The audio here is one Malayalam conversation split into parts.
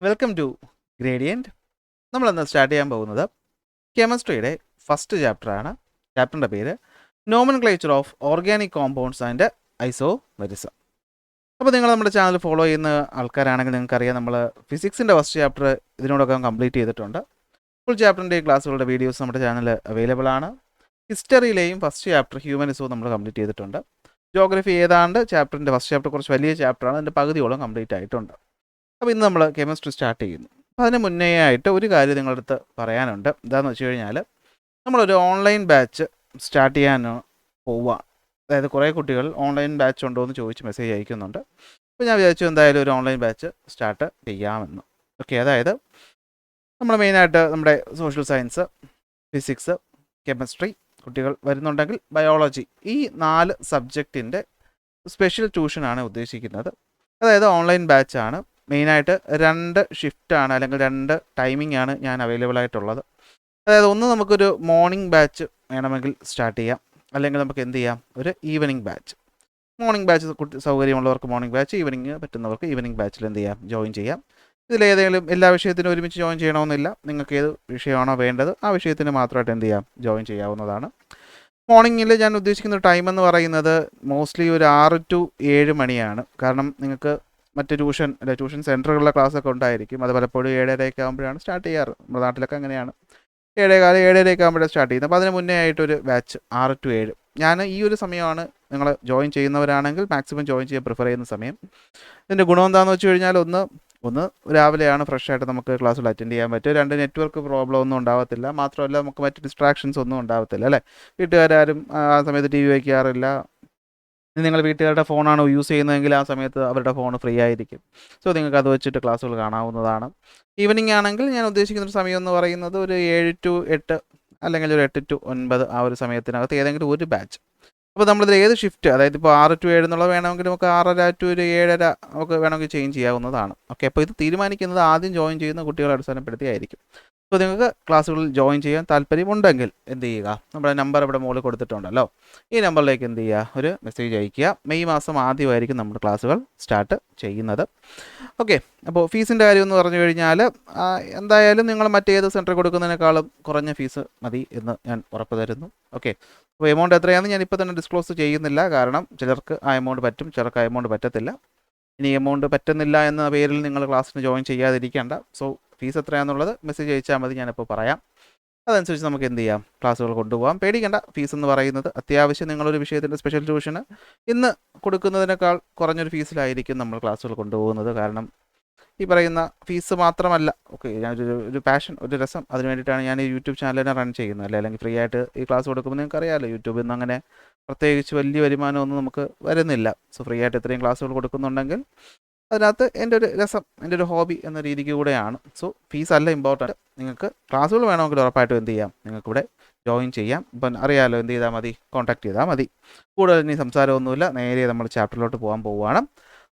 Welcome to Gradient. നമ്മളിന്ന് സ്റ്റാർട്ട് ചെയ്യാൻ പോകുന്നത് കെമിസ്ട്രിയുടെ ഫസ്റ്റ് ചാപ്റ്ററാണ്. ചാപ്റ്ററിൻ്റെ പേര് nomenclature of organic compounds and isomerism. അപ്പോൾ നിങ്ങൾ നമ്മുടെ ചാനൽ ഫോളോ ചെയ്യുന്ന ആൾക്കാരാണെങ്കിൽ നിങ്ങൾക്കറിയാം, നമ്മൾ ഫിസിക്സിൻ്റെ ഫസ്റ്റ് ചാപ്റ്റർ ഇതിനോടൊക്കെ കംപ്ലീറ്റ് ചെയ്തിട്ടുണ്ട്. ഫുൾ ചാപ്റ്ററിൻ്റെയും ക്ലാസ്സുകളുടെ വീഡിയോസ് നമ്മുടെ ചാനൽ അവൈലബിൾ ആണ്. ഹിസ്റ്ററിയിലെയും ഫസ്റ്റ് ചാപ്റ്റർ ഹ്യൂമനിസവും നമ്മൾ കംപ്ലീറ്റ് ചെയ്തിട്ടുണ്ട്. ജോഗ്രഫി ഏതാണ്ട് ചാപ്റ്ററിൻ്റെ ഫസ്റ്റ് ചാപ്റ്റർ കുറച്ച് വലിയ ചാപ്റ്ററാണ്, അതിൻ്റെ പകുതിയോളം കംപ്ലീറ്റ് ആയിട്ടുണ്ട്. അപ്പോൾ ഇന്ന് നമ്മൾ കെമിസ്ട്രി സ്റ്റാർട്ട് ചെയ്യുന്നു. അപ്പോൾ അതിന് മുന്നേ ആയിട്ട് ഒരു കാര്യം നിങ്ങളുടെ അടുത്ത് പറയാനുണ്ട്. എന്താണെന്ന് വെച്ച് കഴിഞ്ഞാൽ, നമ്മളൊരു ഓൺലൈൻ ബാച്ച് സ്റ്റാർട്ട് ചെയ്യാൻ പോവുക. അതായത് കുറേ കുട്ടികൾ ഓൺലൈൻ ബാച്ച് ഉണ്ടോ എന്ന് ചോദിച്ച് മെസ്സേജ് അയക്കുന്നുണ്ട്. അപ്പോൾ ഞാൻ വിചാരിച്ചു എന്തായാലും ഒരു ഓൺലൈൻ ബാച്ച് സ്റ്റാർട്ട് ചെയ്യാമെന്ന്. ഓക്കെ, അതായത് നമ്മൾ മെയിനായിട്ട് നമ്മുടെ സോഷ്യൽ സയൻസ്, ഫിസിക്സ്, കെമിസ്ട്രി കുട്ടികൾ വരുന്നുണ്ടെങ്കിൽ ബയോളജി, ഈ 4 സബ്ജക്റ്റിൻ്റെ സ്പെഷ്യൽ ട്യൂഷനാണ് ഉദ്ദേശിക്കുന്നത്. അതായത് ഓൺലൈൻ ബാച്ചാണ്. മെയിനായിട്ട് 2 ഷിഫ്റ്റാണ് അല്ലെങ്കിൽ 2 ടൈമിംഗ് ആണ് ഞാൻ അവൈലബിൾ ആയിട്ടുള്ളത്. അതായത് ഒന്ന് നമുക്കൊരു മോർണിംഗ് ബാച്ച് വേണമെങ്കിൽ സ്റ്റാർട്ട് ചെയ്യാം, അല്ലെങ്കിൽ നമുക്ക് എന്ത് ചെയ്യാം, ഒരു ഈവനിങ് ബാച്ച്. മോർണിംഗ് ബാച്ച് സൗകര്യമുള്ളവർക്ക് മോർണിംഗ് ബാച്ച്, ഈവനിങ് പറ്റുന്നവർക്ക് ഈവനിങ് ബാച്ചിൽ എന്ത് ചെയ്യാം, ജോയിൻ ചെയ്യാം. ഇതിലേതെങ്കിലും എല്ലാ വിഷയത്തിനും ഒരുമിച്ച് ജോയിൻ ചെയ്യണമെന്നില്ല. നിങ്ങൾക്ക് ഏത് വിഷയമാണോ വേണ്ടത് ആ വിഷയത്തിന് മാത്രമായിട്ട് എന്ത് ചെയ്യാം, ജോയിൻ ചെയ്യാവുന്നതാണ്. മോർണിംഗിൽ ഞാൻ ഉദ്ദേശിക്കുന്ന ടൈം എന്ന് പറയുന്നത് മോസ്റ്റ്ലി ഒരു 6 to 7 മണിയാണ്. കാരണം നിങ്ങൾക്ക് മറ്റ് ട്യൂഷൻ സെൻറ്ററുകളിലെ ക്ലാസ്സൊക്കെ ഉണ്ടായിരിക്കും. അത് പലപ്പോഴും 7:30 ആകുമ്പോഴാണ് സ്റ്റാർട്ട് ചെയ്യാറ്. നമ്മുടെ നാട്ടിലൊക്കെ അങ്ങനെയാണ്. 7:15, 7:30 ആകുമ്പോഴാണ് സ്റ്റാർട്ട് ചെയ്യുന്നത്. അപ്പോൾ അതിന് മുന്നേ ആയിട്ടൊരു ബാച്ച് 6 to 7. ഞാൻ ഈ ഒരു സമയമാണ് നിങ്ങൾ ജോയിൻ ചെയ്യുന്നവരാണെങ്കിൽ മാക്സിമം ജോയിൻ ചെയ്യാൻ പ്രിഫർ ചെയ്യുന്ന സമയം. ഇതിൻ്റെ ഗുണം എന്താണെന്ന് വെച്ച് കഴിഞ്ഞാൽ, ഒന്ന് രാവിലെയാണ് ഫ്രഷായിട്ട് നമുക്ക് ക്ലാസ്സുകൾ അറ്റൻഡ് ചെയ്യാൻ പറ്റും. 2 നെറ്റ്വർക്ക് പ്രോബ്ലം ഒന്നും ഉണ്ടാകത്തില്ല. മാത്രമല്ല നമുക്ക് മറ്റ് ഡിസ്ട്രാക്ഷൻസ് ഒന്നും ഉണ്ടാകത്തില്ല, അല്ലേ? വീട്ടുകാരും ആ സമയത്ത് TV വയ്ക്കാറില്ല. നിങ്ങൾ വീട്ടുകാരുടെ ഫോണാണ് യൂസ് ചെയ്യുന്നതെങ്കിൽ ആ സമയത്ത് അവരുടെ ഫോൺ ഫ്രീ ആയിരിക്കും. സോ നിങ്ങൾക്ക് അത് വെച്ചിട്ട് ക്ലാസ്സുകൾ കാണാവുന്നതാണ്. ഈവനിങ് ആണെങ്കിൽ ഞാൻ ഉദ്ദേശിക്കുന്ന ഒരു സമയം എന്ന് പറയുന്നത് ഒരു 7 to 8 അല്ലെങ്കിൽ ഒരു 8 to 9 ആ ഒരു സമയത്തിനകത്ത് ഏതെങ്കിലും ഒരു ബാച്ച്. അപ്പോൾ നമ്മളിത് ഏത് ഷിഫ്റ്റ്, അതായത് ഇപ്പോൾ 6 to 7 എന്നുള്ളത് വേണമെങ്കിൽ നമുക്ക് 6:30 to 7:30 നമുക്ക് വേണമെങ്കിൽ ചേഞ്ച് ചെയ്യാവുന്നതാണ്. ഓക്കെ, അപ്പോൾ ഇത് തീരുമാനിക്കുന്നത് ആദ്യം ജോയിൻ ചെയ്യുന്ന കുട്ടികളെ അടിസ്ഥാനപ്പെടുത്തിയായിരിക്കും. അപ്പോൾ നിങ്ങൾക്ക് ക്ലാസ്സുകളിൽ ജോയിൻ ചെയ്യാൻ താല്പര്യമുണ്ടെങ്കിൽ എന്ത് ചെയ്യുക, നമ്മുടെ നമ്പർ ഇവിടെ മുകളിൽ കൊടുത്തിട്ടുണ്ടല്ലോ, ഈ നമ്പറിലേക്ക് എന്ത് ചെയ്യുക, ഒരു മെസ്സേജ് അയയ്ക്കുക. മെയ് മാസം ആദ്യമായിരിക്കും നമ്മുടെ ക്ലാസ്സുകൾ സ്റ്റാർട്ട് ചെയ്യുന്നത്. ഓക്കെ, അപ്പോൾ ഫീസിൻ്റെ കാര്യം എന്ന് പറഞ്ഞു കഴിഞ്ഞാൽ, എന്തായാലും നിങ്ങൾ മറ്റേത് സെൻറ്റർ കൊടുക്കുന്നതിനേക്കാളും കുറഞ്ഞ ഫീസ് മതി എന്ന് ഞാൻ ഉറപ്പ് തരുന്നു. ഓക്കെ, അപ്പോൾ എമൗണ്ട് എത്രയാണെന്ന് ഞാൻ ഇപ്പോൾ തന്നെ ഡിസ്ക്ലോസ് ചെയ്യുന്നില്ല. കാരണം ചിലർക്ക് ആ എമൗണ്ട് പറ്റും, ചിലർക്ക് ആ എമൗണ്ട് പറ്റത്തില്ല. ഇനി എമൗണ്ട് പറ്റുന്നില്ല എന്ന പേരിൽ നിങ്ങൾ ക്ലാസ്സിന് ജോയിൻ ചെയ്യാതിരിക്കേണ്ട. സോ ഫീസ് എത്രയാണെന്നുള്ളത് മെസ്സേജ് അയച്ചാൽ മതി, ഞാനിപ്പോൾ പറയാം. അതനുസരിച്ച് നമുക്ക് എന്ത് ചെയ്യാം, ക്ലാസ്സുകൾ കൊണ്ടുപോകാം. പേടിക്കേണ്ട, ഫീസ് എന്ന് പറയുന്നത് അത്യാവശ്യം നിങ്ങളൊരു വിഷയത്തിൻ്റെ സ്പെഷ്യൽ ട്യൂഷന് ഇന്ന് കൊടുക്കുന്നതിനേക്കാൾ കുറഞ്ഞൊരു ഫീസിലായിരിക്കും നമ്മൾ ക്ലാസ്സുകൾ കൊണ്ടുപോകുന്നത്. കാരണം ഈ പറയുന്ന ഫീസ് മാത്രമല്ല, ഓക്കെ, ഞാനൊരു പാഷൻ, ഒരു രസം, അതിന് വേണ്ടിയിട്ടാണ് ഞാൻ ഈ യൂട്യൂബ് ചാനലിനെ റൺ ചെയ്യുന്നത്, അല്ലേ? അല്ലെങ്കിൽ ഫ്രീ ആയിട്ട് ഈ ക്ലാസ് കൊടുക്കുമ്പോൾ നിങ്ങൾക്ക് അറിയാമല്ലോ, യൂട്യൂബിൽ നിന്ന് അങ്ങനെ പ്രത്യേകിച്ച് വലിയ വരുമാനമൊന്നും നമുക്ക് വരുന്നില്ല. സോ ഫ്രീ ആയിട്ട് ഇത്രയും ക്ലാസ്സുകൾ കൊടുക്കുന്നുണ്ടെങ്കിൽ അതിനകത്ത് എൻ്റെ ഒരു രസം, എൻ്റെ ഒരു ഹോബി എന്ന രീതിക്ക് കൂടെയാണ്. സോ ഫീസ് അല്ല ഇമ്പോർട്ടൻറ്റ്. നിങ്ങൾക്ക് ക്ലാസ്സുകൾ വേണമെങ്കിൽ ഉറപ്പായിട്ടും എന്ത് ചെയ്യാം, നിങ്ങൾക്കിവിടെ ജോയിൻ ചെയ്യാം. ഇപ്പം അറിയാമല്ലോ, എന്ത് ചെയ്താൽ മതി, കോൺടാക്ട് ചെയ്താൽ മതി. കൂടുതൽ ഇനി സംസാരമൊന്നുമില്ല, നേരെ നമ്മൾ ചാപ്റ്ററിലോട്ട് പോവുകയാണ്.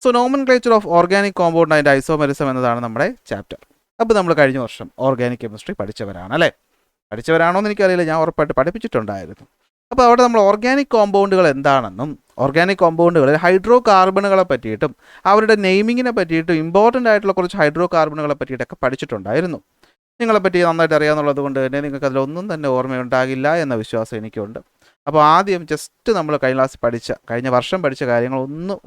So nomenclature of organic compound and isomerism എന്നതാണ് നമ്മുടെ ചാപ്റ്റർ. അപ്പോൾ നമ്മൾ കഴിഞ്ഞ വർഷം ഓർഗാനിക് കെമിസ്ട്രി പഠിച്ചവരാണ്, അല്ലേ? പഠിച്ചവരാണോ എന്ന് എനിക്കറിയില്ല, ഞാൻ ഉറപ്പായിട്ട് പഠിപ്പിച്ചിട്ടുണ്ടായിരുന്നു. അപ്പോൾ അവിടെ നമ്മൾ ഓർഗാനിക് കോമ്പൗണ്ടുകൾ എന്താണെന്നും ഓർഗാനിക് കോമ്പൗണ്ടുകളിൽ ഹൈഡ്രോ കാർബണുകളെ പറ്റിയിട്ടും അവരുടെ നെയിമിങ്ങിനെ പറ്റിയിട്ടും ഇമ്പോർട്ടൻ്റ് ആയിട്ടുള്ള കുറച്ച് ഹൈഡ്രോ കാർബണുകളെ പറ്റിയിട്ടൊക്കെ പഠിച്ചിട്ടുണ്ടായിരുന്നു. നിങ്ങളെപ്പറ്റി നന്നായിട്ട് അറിയാമെന്നുള്ളത് കൊണ്ട് തന്നെ നിങ്ങൾക്ക് അതിലൊന്നും തന്നെ ഓർമ്മയുണ്ടാകില്ല എന്ന വിശ്വാസം എനിക്കുണ്ട്. അപ്പോൾ ആദ്യം ജസ്റ്റ് നമ്മൾ കഴിഞ്ഞ വർഷം പഠിച്ച കാര്യങ്ങൾ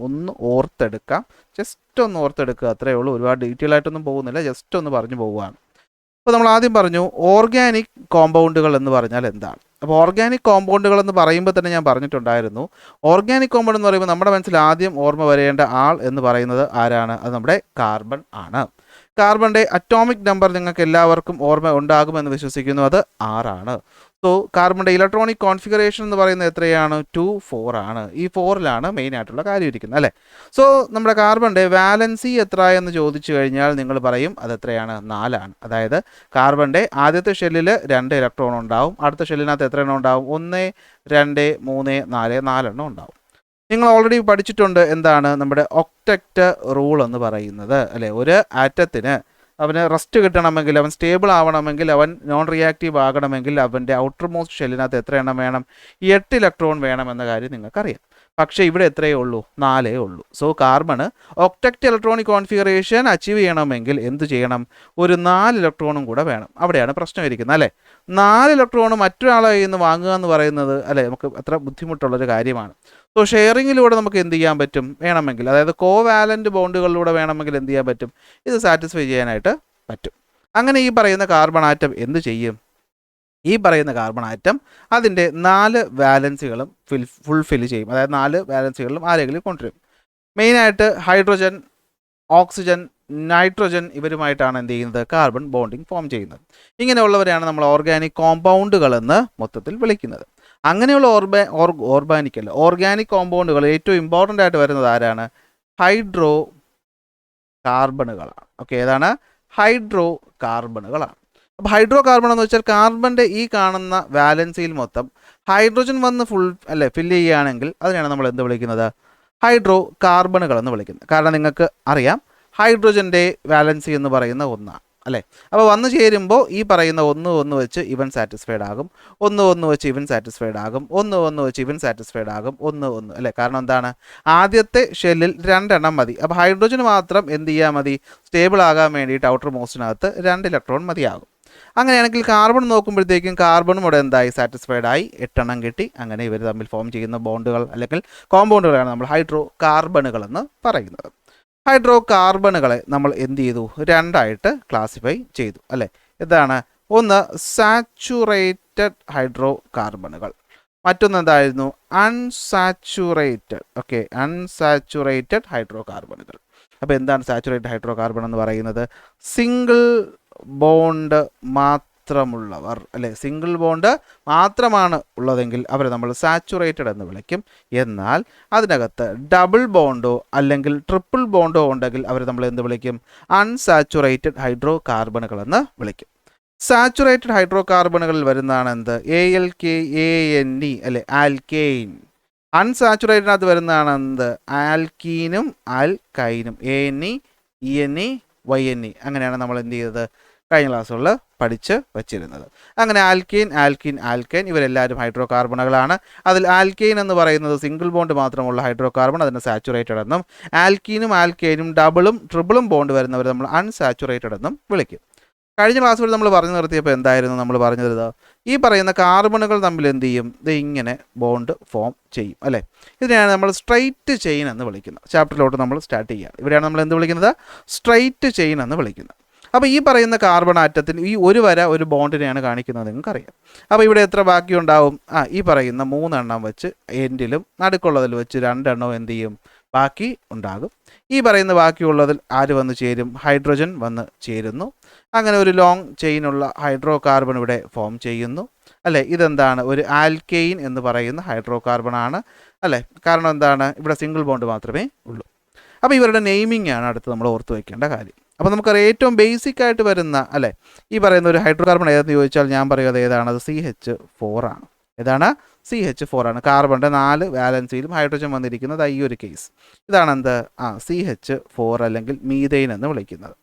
ഒന്ന് ഓർത്തെടുക്കാം. ജസ്റ്റ് ഒന്ന് ഓർത്തെടുക്കുക, അത്രയേ ഉള്ളൂ. ഒരുപാട് ഡീറ്റെയിൽ ആയിട്ടൊന്നും പോകുന്നില്ല, ജസ്റ്റ് ഒന്ന് പറഞ്ഞു പോവുകയാണ്. അപ്പോൾ നമ്മൾ ആദ്യം പറഞ്ഞു ഓർഗാനിക് കോമ്പൗണ്ടുകൾ എന്ന് പറഞ്ഞാൽ എന്താണ്. അപ്പോൾ ഓർഗാനിക് കോമ്പൗണ്ടുകൾ എന്ന് പറയുമ്പോൾ തന്നെ ഞാൻ പറഞ്ഞിട്ടുണ്ടായിരുന്നു, ഓർഗാനിക് കോമ്പൗണ്ട് എന്ന് പറയുമ്പോൾ നമ്മുടെ മനസ്സിൽ ആദ്യം ഓർമ്മ വരേണ്ട ആൾ എന്ന് പറയുന്നത് ആരാണ്? അത് നമ്മുടെ കാർബൺ ആണ്. കാർബണിൻ്റെ അറ്റോമിക് നമ്പർ നിങ്ങൾക്ക് എല്ലാവർക്കും ഓർമ്മ ഉണ്ടാകുമെന്ന് വിശ്വസിക്കുന്നു, അത് 6 ആണ്. സോ കാർബണിൻ്റെ ഇലക്ട്രോണിക് കോൺഫിഗറേഷൻ എന്ന് പറയുന്നത് എത്രയാണ്? 2,4 ആണ്. ഈ 4ലാണ് മെയിൻ ആയിട്ടുള്ള കാര്യം ഇരിക്കുന്നത്, അല്ലേ? സോ നമ്മുടെ കാർബണിൻ്റെ വാലൻസി എത്ര എന്ന് ചോദിച്ചു കഴിഞ്ഞാൽ നിങ്ങൾ പറയും അത് എത്രയാണ്? 4 ആണ്. അതായത് കാർബണിൻ്റെ ആദ്യത്തെ ഷെല്ലിൽ 2 ഇലക്ട്രോൺ ഉണ്ടാവും, അടുത്ത ഷെല്ലിനകത്ത് എത്ര എണ്ണം ഉണ്ടാവും? 1, 2, 3, 4, 4 എണ്ണം ഉണ്ടാവും. നിങ്ങൾ ഓൾറെഡി പഠിച്ചിട്ടുണ്ട് എന്താണ് നമ്മുടെ ഒക്ടക്റ്റ് റൂൾ എന്ന് പറയുന്നത്, അല്ലേ? ഒരു ആറ്റത്തിന് അവന് റെസ്റ്റ് കിട്ടണമെങ്കിൽ, അവൻ സ്റ്റേബിൾ ആവണമെങ്കിൽ, അവൻ നോൺ റിയാക്റ്റീവ് ആകണമെങ്കിൽ അവൻ്റെ ഔട്ടർ മോസ്റ്റ് ഷെല്ലിനകത്ത് എത്ര എണ്ണം വേണം? 8 ഇലക്ട്രോൺ വേണമെന്ന കാര്യം നിങ്ങൾക്കറിയാം. പക്ഷേ ഇവിടെ എത്രയേ ഉള്ളൂ? 4 ഉള്ളൂ. So carbon octet electronic configuration achieve ചെയ്യണമെങ്കിൽ എന്ത് ചെയ്യണം? ഒരു 4 ഇലക്ട്രോണും കൂടെ വേണം. അവിടെയാണ് പ്രശ്നം ഇരിക്കുന്നത് അല്ലേ. 4 ഇലക്ട്രോൺ മറ്റൊരാളെ കയ്യിൽ നിന്ന് വാങ്ങുക എന്ന് പറയുന്നത് അല്ലേ നമുക്ക് അത്ര ബുദ്ധിമുട്ടുള്ളൊരു കാര്യമാണ്. സോ ഷെയറിങ്ങിലൂടെ നമുക്ക് എന്ത് ചെയ്യാൻ പറ്റും? വേണമെങ്കിൽ അതായത് കോവാലൻ്റ് ബോണ്ടുകളിലൂടെ വേണമെങ്കിൽ എന്ത് ചെയ്യാൻ പറ്റും? ഇത് സാറ്റിസ്ഫൈ ചെയ്യാനായിട്ട് പറ്റും. അങ്ങനെ ഈ പറയുന്ന കാർബൺ ആറ്റം എന്ത് ചെയ്യും? ഈ പറയുന്ന കാർബൺ ആറ്റം അതിൻ്റെ 4 വാലൻസികളും ഫുൾഫിൽ ചെയ്യും. അതായത് 4 വാലൻസികളിലും ആരെങ്കിലും കൊണ്ടുവരും. മെയിനായിട്ട് ഹൈഡ്രോജൻ, ഓക്സിജൻ, നൈട്രോജൻ ഇവരുമായിട്ടാണ് എന്ത് ചെയ്യുന്നത്? കാർബൺ ബോണ്ടിങ് ഫോം ചെയ്യുന്നത്. ഇങ്ങനെയുള്ളവരെയാണ് നമ്മൾ ഓർഗാനിക് കോമ്പൗണ്ടുകൾ എന്ന് മൊത്തത്തിൽ വിളിക്കുന്നത്. അങ്ങനെയുള്ള ഓർഗാനിക് കോമ്പൗണ്ടുകൾ ഏറ്റവും ഇമ്പോർട്ടൻ്റ് ആയിട്ട് വരുന്നത് ആരാണ്? ഹൈഡ്രോ കാർബണുകളാണ്. ഓക്കെ, ഏതാണ്? ഹൈഡ്രോ കാർബണുകളാണ്. അപ്പോൾ ഹൈഡ്രോ കാർബൺ എന്ന് വെച്ചാൽ കാർബണിൻ്റെ ഈ കാണുന്ന വാലൻസിയിൽ മൊത്തം ഹൈഡ്രോജൻ വന്ന് ഫില്ല് ചെയ്യുകയാണെങ്കിൽ അതിനെയാണ് നമ്മൾ എന്ത് വിളിക്കുന്നത്? ഹൈഡ്രോ കാർബണുകൾ എന്ന് വിളിക്കുന്നത്. കാരണം നിങ്ങൾക്ക് അറിയാം ഹൈഡ്രോജൻ്റെ വാലൻസി എന്ന് പറയുന്ന 1 അല്ലേ. അപ്പോൾ വന്നു ചേരുമ്പോൾ ഈ പറയുന്ന 1 വെച്ച് ഇവൻ സാറ്റിസ്ഫൈഡ് ആകും, 1 വെച്ച് ഇവൻ സാറ്റിസ്ഫൈഡ് ആകും, 1 വെച്ച് ഇവൻ സാറ്റിസ്ഫൈഡ് ആകും, 1 അല്ലേ. കാരണം എന്താണ്? ആദ്യത്തെ ഷെല്ലിൽ 2 എണ്ണം മതി. അപ്പോൾ ഹൈഡ്രോജന് മാത്രം എന്ത് ചെയ്യാൻ മതി? സ്റ്റേബിൾ ആകാൻ വേണ്ടിയിട്ട് ഔട്ടർ മോസ്റ്റിനകത്ത് 2 ഇലക്ട്രോൺ മതിയാകും. അങ്ങനെയാണെങ്കിൽ കാർബൺ നോക്കുമ്പോഴത്തേക്കും കാർബണും ഇവിടെ എന്തായി? സാറ്റിസ്ഫൈഡ് ആയി, 8 എണ്ണം കിട്ടി. അങ്ങനെ ഇവർ തമ്മിൽ ഫോം ചെയ്യുന്ന ബോണ്ടുകൾ അല്ലെങ്കിൽ കോമ്പൗണ്ടുകളാണ് നമ്മൾ ഹൈഡ്രോ കാർബണുകൾ എന്ന് പറയുന്നത്. ഹൈഡ്രോ കാർബണുകളെ നമ്മൾ എന്ത് ചെയ്തു? 2 ആയിട്ട് ക്ലാസിഫൈ ചെയ്തു അല്ലേ. ഇതാണ് ഒന്ന് സാച്ചുറേറ്റഡ് ഹൈഡ്രോ കാർബണുകൾ, മറ്റൊന്ന് എന്തായിരുന്നു? അൺസാച്ചുറേറ്റഡ്. ഓക്കെ, അൺസാച്ചുറേറ്റഡ് ഹൈഡ്രോ കാർബണുകൾ. അപ്പോൾ എന്താണ് സാച്ചുറേറ്റഡ് ഹൈഡ്രോ കാർബൺ എന്ന് പറയുന്നത്? സിംഗിൾ ബോണ്ട് മാത്രമുള്ളവർ അല്ലേ. സിംഗിൾ ബോണ്ട് മാത്രമാണ് ഉള്ളതെങ്കിൽ അവരെ നമ്മൾ സാച്ചുറേറ്റഡ് എന്ന് വിളിക്കും. എന്നാൽ അതിനകത്ത് ഡബിൾ ബോണ്ടോ അല്ലെങ്കിൽ ട്രിപ്പിൾ ബോണ്ടോ ഉണ്ടെങ്കിൽ അവർ നമ്മൾ എന്ത് വിളിക്കും? അൺസാച്ചുറേറ്റഡ് ഹൈഡ്രോ കാർബണുകൾ എന്ന് വിളിക്കും. സാച്ചുറേറ്റഡ് ഹൈഡ്രോ കാർബണുകളിൽ വരുന്നതാണ് എന്ത്? ALKANE അല്ലെ, ആൽക്കെയിൻ. അൺസാച്ചുറേറ്റഡിനകത്ത് വരുന്നതാണ് എന്ത്? ആൽക്കീനും ആൽക്കൈനും, ANE, ENE, YNE. അങ്ങനെയാണ് നമ്മൾ എന്ത് ചെയ്തത്? കഴിഞ്ഞ ക്ലാസ്സുകളിൽ പഠിച്ച് വച്ചിരുന്നത്. അങ്ങനെ ആൽക്കൈൻ ഇവരെല്ലാവരും ഹൈഡ്രോ കാർബണുകളാണ്. അതിൽ ആൽക്കെയിൻ എന്ന് പറയുന്നത് സിംഗിൾ ബോണ്ട് മാത്രമുള്ള ഹൈഡ്രോ കാർബൺ, അതിന് സാച്ചുറേറ്റഡ് എന്നും. ആൽക്കീനും ആൽക്കെയിനും ഡബിളും ട്രിപ്പിളും ബോണ്ട് വരുന്നവർ നമ്മൾ അൺസാച്ചുറേറ്റഡ് എന്നും വിളിക്കും. കഴിഞ്ഞ ക്ലാസ്സുകളിൽ നമ്മൾ പറഞ്ഞു നിർത്തിയപ്പോൾ എന്തായിരുന്നു നമ്മൾ പറഞ്ഞത്? ഈ പറയുന്ന കാർബണുകൾ തമ്മിൽ എന്ത് ചെയ്യും? ഇത് ഇങ്ങനെ ബോണ്ട് ഫോം ചെയ്യും അല്ലേ. ഇതിനെയാണ് നമ്മൾ സ്ട്രൈറ്റ് ചെയിൻ എന്ന് വിളിക്കുന്നത്. ചാപ്റ്ററിലോട്ട് നമ്മൾ സ്റ്റാർട്ട് ചെയ്യുക. ഇവിടെയാണ് നമ്മൾ എന്ത് വിളിക്കുന്നത്? സ്ട്രൈറ്റ് ചെയിൻ എന്ന് വിളിക്കുന്നത്. അപ്പോൾ ഈ പറയുന്ന കാർബൺ ആറ്റത്തിൽ ഈ ഒരു വര ഒരു ബോണ്ടിനെയാണ് കാണിക്കുന്നത്, നിങ്ങൾക്കറിയാം. അപ്പോൾ ഇവിടെ എത്ര ബാക്കി ഉണ്ടാവും? ഈ പറയുന്ന 3 എണ്ണം വെച്ച് എൻഡിലും നടുക്കുള്ളതിൽ വെച്ച് 2 എണ്ണവും എന്ത് ചെയ്യും? ബാക്കി ഉണ്ടാകും. ഈ പറയുന്ന ബാക്കിയുള്ളതിൽ ആര് വന്ന് ചേരും? ഹൈഡ്രോജൻ വന്ന് ചേരുന്നു. അങ്ങനെ ഒരു ലോങ് ചെയിനുള്ള ഹൈഡ്രോ കാർബൺ ഇവിടെ ഫോം ചെയ്യുന്നു അല്ലേ. ഇതെന്താണ്? ഒരു ആൽക്കെയിൻ എന്ന് പറയുന്ന ഹൈഡ്രോ കാർബൺ ആണ് അല്ലേ. കാരണം എന്താണ്? ഇവിടെ സിംഗിൾ ബോണ്ട് മാത്രമേ ഉള്ളൂ. അപ്പോൾ ഇവരുടെ നെയിമിംഗ് ആണ് അടുത്ത് നമ്മൾ ഓർത്ത് വയ്ക്കേണ്ട കാര്യം. അപ്പോൾ നമുക്കറിയാം ഏറ്റവും ബേസിക് ആയിട്ട് വരുന്ന അല്ലേ ഈ പറയുന്ന ഒരു ഹൈഡ്രോ കാർബൺ ഏതെന്ന് ചോദിച്ചാൽ ഞാൻ പറയുന്നത് ഏതാണ്? അത് CH4 ആണ്. ഏതാണ്? CH4 ആണ്. കാർബണിൻ്റെ 4 വാലൻസിയിലും ഹൈഡ്രോജൻ വന്നിരിക്കുന്നത് ഈ ഒരു കേസ്. ഇതാണ് എന്ത്? CH4 അല്ലെങ്കിൽ മീഥെയ്ൻ എന്ന് വിളിക്കുന്നത്.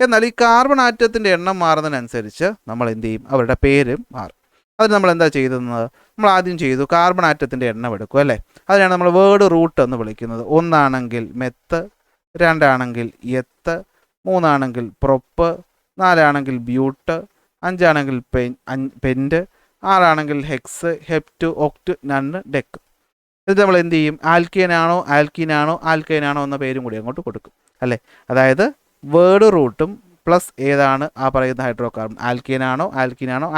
എന്നാൽ ഈ കാർബൺ ആറ്റത്തിൻ്റെ എണ്ണം മാറുന്നതിനനുസരിച്ച് നമ്മൾ എന്ത് ചെയ്യും? അവരുടെ പേരും മാറും. അതിന് നമ്മൾ എന്താ ചെയ്തത്? നമ്മൾ ആദ്യം ചെയ്തു കാർബൺ ആറ്റത്തിൻ്റെ എണ്ണം എടുക്കും അല്ലേ. അതിനാണ് നമ്മൾ വേർഡ് റൂട്ട് എന്ന് വിളിക്കുന്നത്. 1 ആണെങ്കിൽ മെത്ത്, 2 ആണെങ്കിൽ എത്ത്, 3 ആണെങ്കിൽ പ്രൊപ്പ്, 4 ആണെങ്കിൽ ബ്യൂട്ട്, 5 ആണെങ്കിൽ പെൻറ്റ്, 6 ആണെങ്കിൽ ഹെക്സ്, ഹെപ്റ്റ്, ഒക്ട്, നണ്ണ്, ഡെക്ക്. ഇത് നമ്മൾ എന്ത് ചെയ്യും? ആൽക്കീനാണോ ആൽക്കൈനാണോ എന്ന പേരും കൂടി അങ്ങോട്ട് കൊടുക്കും അല്ലേ. അതായത് വേർഡ് റൂട്ടും പ്ലസ് ഏതാണ് ആ പറയുന്ന ഹൈഡ്രോ കാർബൺ, ആൽക്കീനാണോ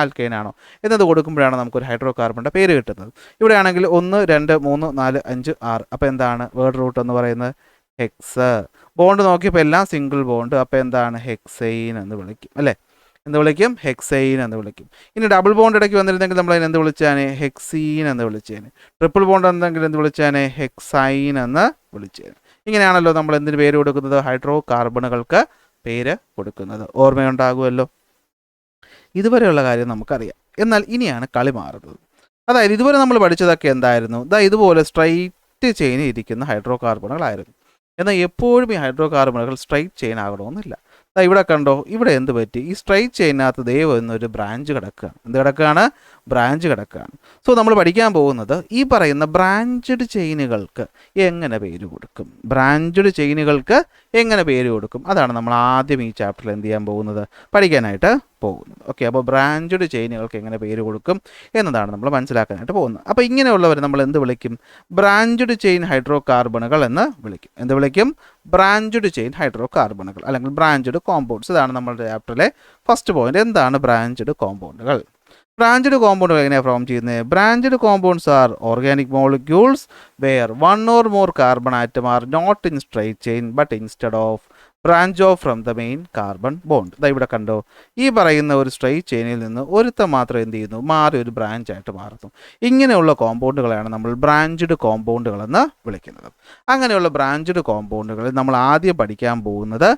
ആൽക്കൈനാണോ എന്നത് കൊടുക്കുമ്പോഴാണ് നമുക്കൊരു ഹൈഡ്രോ കാർബണിൻ്റെ പേര് കിട്ടുന്നത്. ഇവിടെ ആണെങ്കിൽ 1 2 3 4 5 6. അപ്പോൾ എന്താണ് വേർഡ് റൂട്ട് എന്ന് പറയുന്നത്? ഹെക്സ്. ബോണ്ട് നോക്കിയപ്പോൾ എല്ലാം സിംഗിൾ ബോണ്ട്. അപ്പോൾ എന്താണ്? ഹെക്സൈൻ എന്ന് വിളിക്കും അല്ലേ. എന്ത് വിളിക്കും? ഹെക്സൈൻ എന്ന് വിളിക്കും. ഇനി ഡബിൾ ബോണ്ട് ഇടയ്ക്ക് വന്നിരുന്നെങ്കിൽ നമ്മൾ അതിന് എന്ത് വിളിച്ചാനെ? ഹെക്സീൻ എന്ന് വിളിച്ചേനെ. ട്രിപ്പിൾ ബോണ്ട് എന്തെങ്കിലും എന്ത് വിളിച്ചാനെ? ഹെക്സൈൻ എന്ന് വിളിച്ചേനെ. ഇങ്ങനെയാണല്ലോ നമ്മൾ എന്തിന് പേര് കൊടുക്കുന്നത്? ഹൈഡ്രോ കാർബണുകൾക്ക് പേര് കൊടുക്കുന്നത്. ഓർമ്മയുണ്ടാകുമല്ലോ. ഇതുവരെയുള്ള കാര്യം നമുക്കറിയാം. എന്നാൽ ഇനിയാണ് കളി മാറുന്നത്. അതായത് ഇതുവരെ നമ്മൾ പഠിച്ചതൊക്കെ എന്തായിരുന്നു? ഇതുപോലെ സ്ട്രൈറ്റ് ചെയിൻ ഇരിക്കുന്ന ഹൈഡ്രോ കാർബണുകളായിരുന്നു. എന്നാൽ എപ്പോഴും ഈ ഹൈഡ്രോ കാർബണുകൾ സ്ട്രൈറ്റ് ചെയിൻ ആകണമെന്നില്ല. ഇവിടെ കണ്ടോ, ഇവിടെ എന്ത് പറ്റി, ഈ സ്ട്രൈറ്റ് ചെയിനകത്ത് ദൈവം എന്നൊരു ബ്രാഞ്ച് കിടക്കുകയാണ്. എന്ത് കിടക്കുകയാണ്? ബ്രാഞ്ച് കിടക്കുകയാണ്. സോ നമ്മൾ പഠിക്കാൻ പോകുന്നത് ഈ പറയുന്ന ബ്രാഞ്ചഡ് ചെയിനുകൾക്ക് എങ്ങനെ പേര് കൊടുക്കും, ബ്രാഞ്ചഡ് ചെയിനുകൾക്ക് എങ്ങനെ പേര് കൊടുക്കും, അതാണ് നമ്മൾ ആദ്യം ഈ ചാപ്റ്ററിൽ എന്ത് ചെയ്യാൻ പോകുന്നത്, പഠിക്കാനായിട്ട് പോകുന്നത്. ഓക്കെ, അപ്പോൾ ബ്രാഞ്ചഡ് ചെയിനുകൾക്ക് എങ്ങനെ പേര് കൊടുക്കും എന്നതാണ് നമ്മൾ മനസ്സിലാക്കാനായിട്ട് പോകുന്നത്. അപ്പോൾ ഇങ്ങനെയുള്ളവർ നമ്മൾ എന്ത് വിളിക്കും? ബ്രാഞ്ചഡ് ചെയിൻ ഹൈഡ്രോ കാർബണുകൾ എന്ന് വിളിക്കും. എന്ത് വിളിക്കും? ബ്രാഞ്ചഡ് ചെയിൻ ഹൈഡ്രോ കാർബണുകൾ അല്ലെങ്കിൽ ബ്രാഞ്ചഡ് കോമ്പൗണ്ട്സ്. ഇതാണ് നമ്മുടെ ചാപ്റ്ററിലെ ഫസ്റ്റ് പോയിന്റ്. എന്താണ് ബ്രാഞ്ചഡ് കോമ്പൗണ്ടുകൾ? ബ്രാഞ്ചഡ് കോമ്പൗണ്ടുകൾ എങ്ങനെയാണ് ഫോം ചെയ്യുന്നത്? Branched compounds are organic molecules where one or more carbon atom are not in straight chain but instead of branch off from the main carbon bond. ഇതാ ഇവിടെ കണ്ടോ, ഈ പറയുന്ന ഒരു സ്ട്രൈറ്റ് ചെയിനിൽ നിന്ന് ഒരുത്തം മാത്രം എന്ത് ചെയ്യുന്നു, മാറി ഒരു ബ്രാഞ്ചായിട്ട് മാറുന്നു. ഇങ്ങനെയുള്ള കോമ്പൗണ്ടുകളാണ് നമ്മൾ ബ്രാഞ്ചഡ് കോമ്പൗണ്ടുകൾ എന്ന് വിളിക്കുന്നത്. അങ്ങനെയുള്ള ബ്രാഞ്ചഡ് കോമ്പൗണ്ടുകളിൽ നമ്മൾ ആദ്യം പഠിക്കാൻ പോകുന്നത്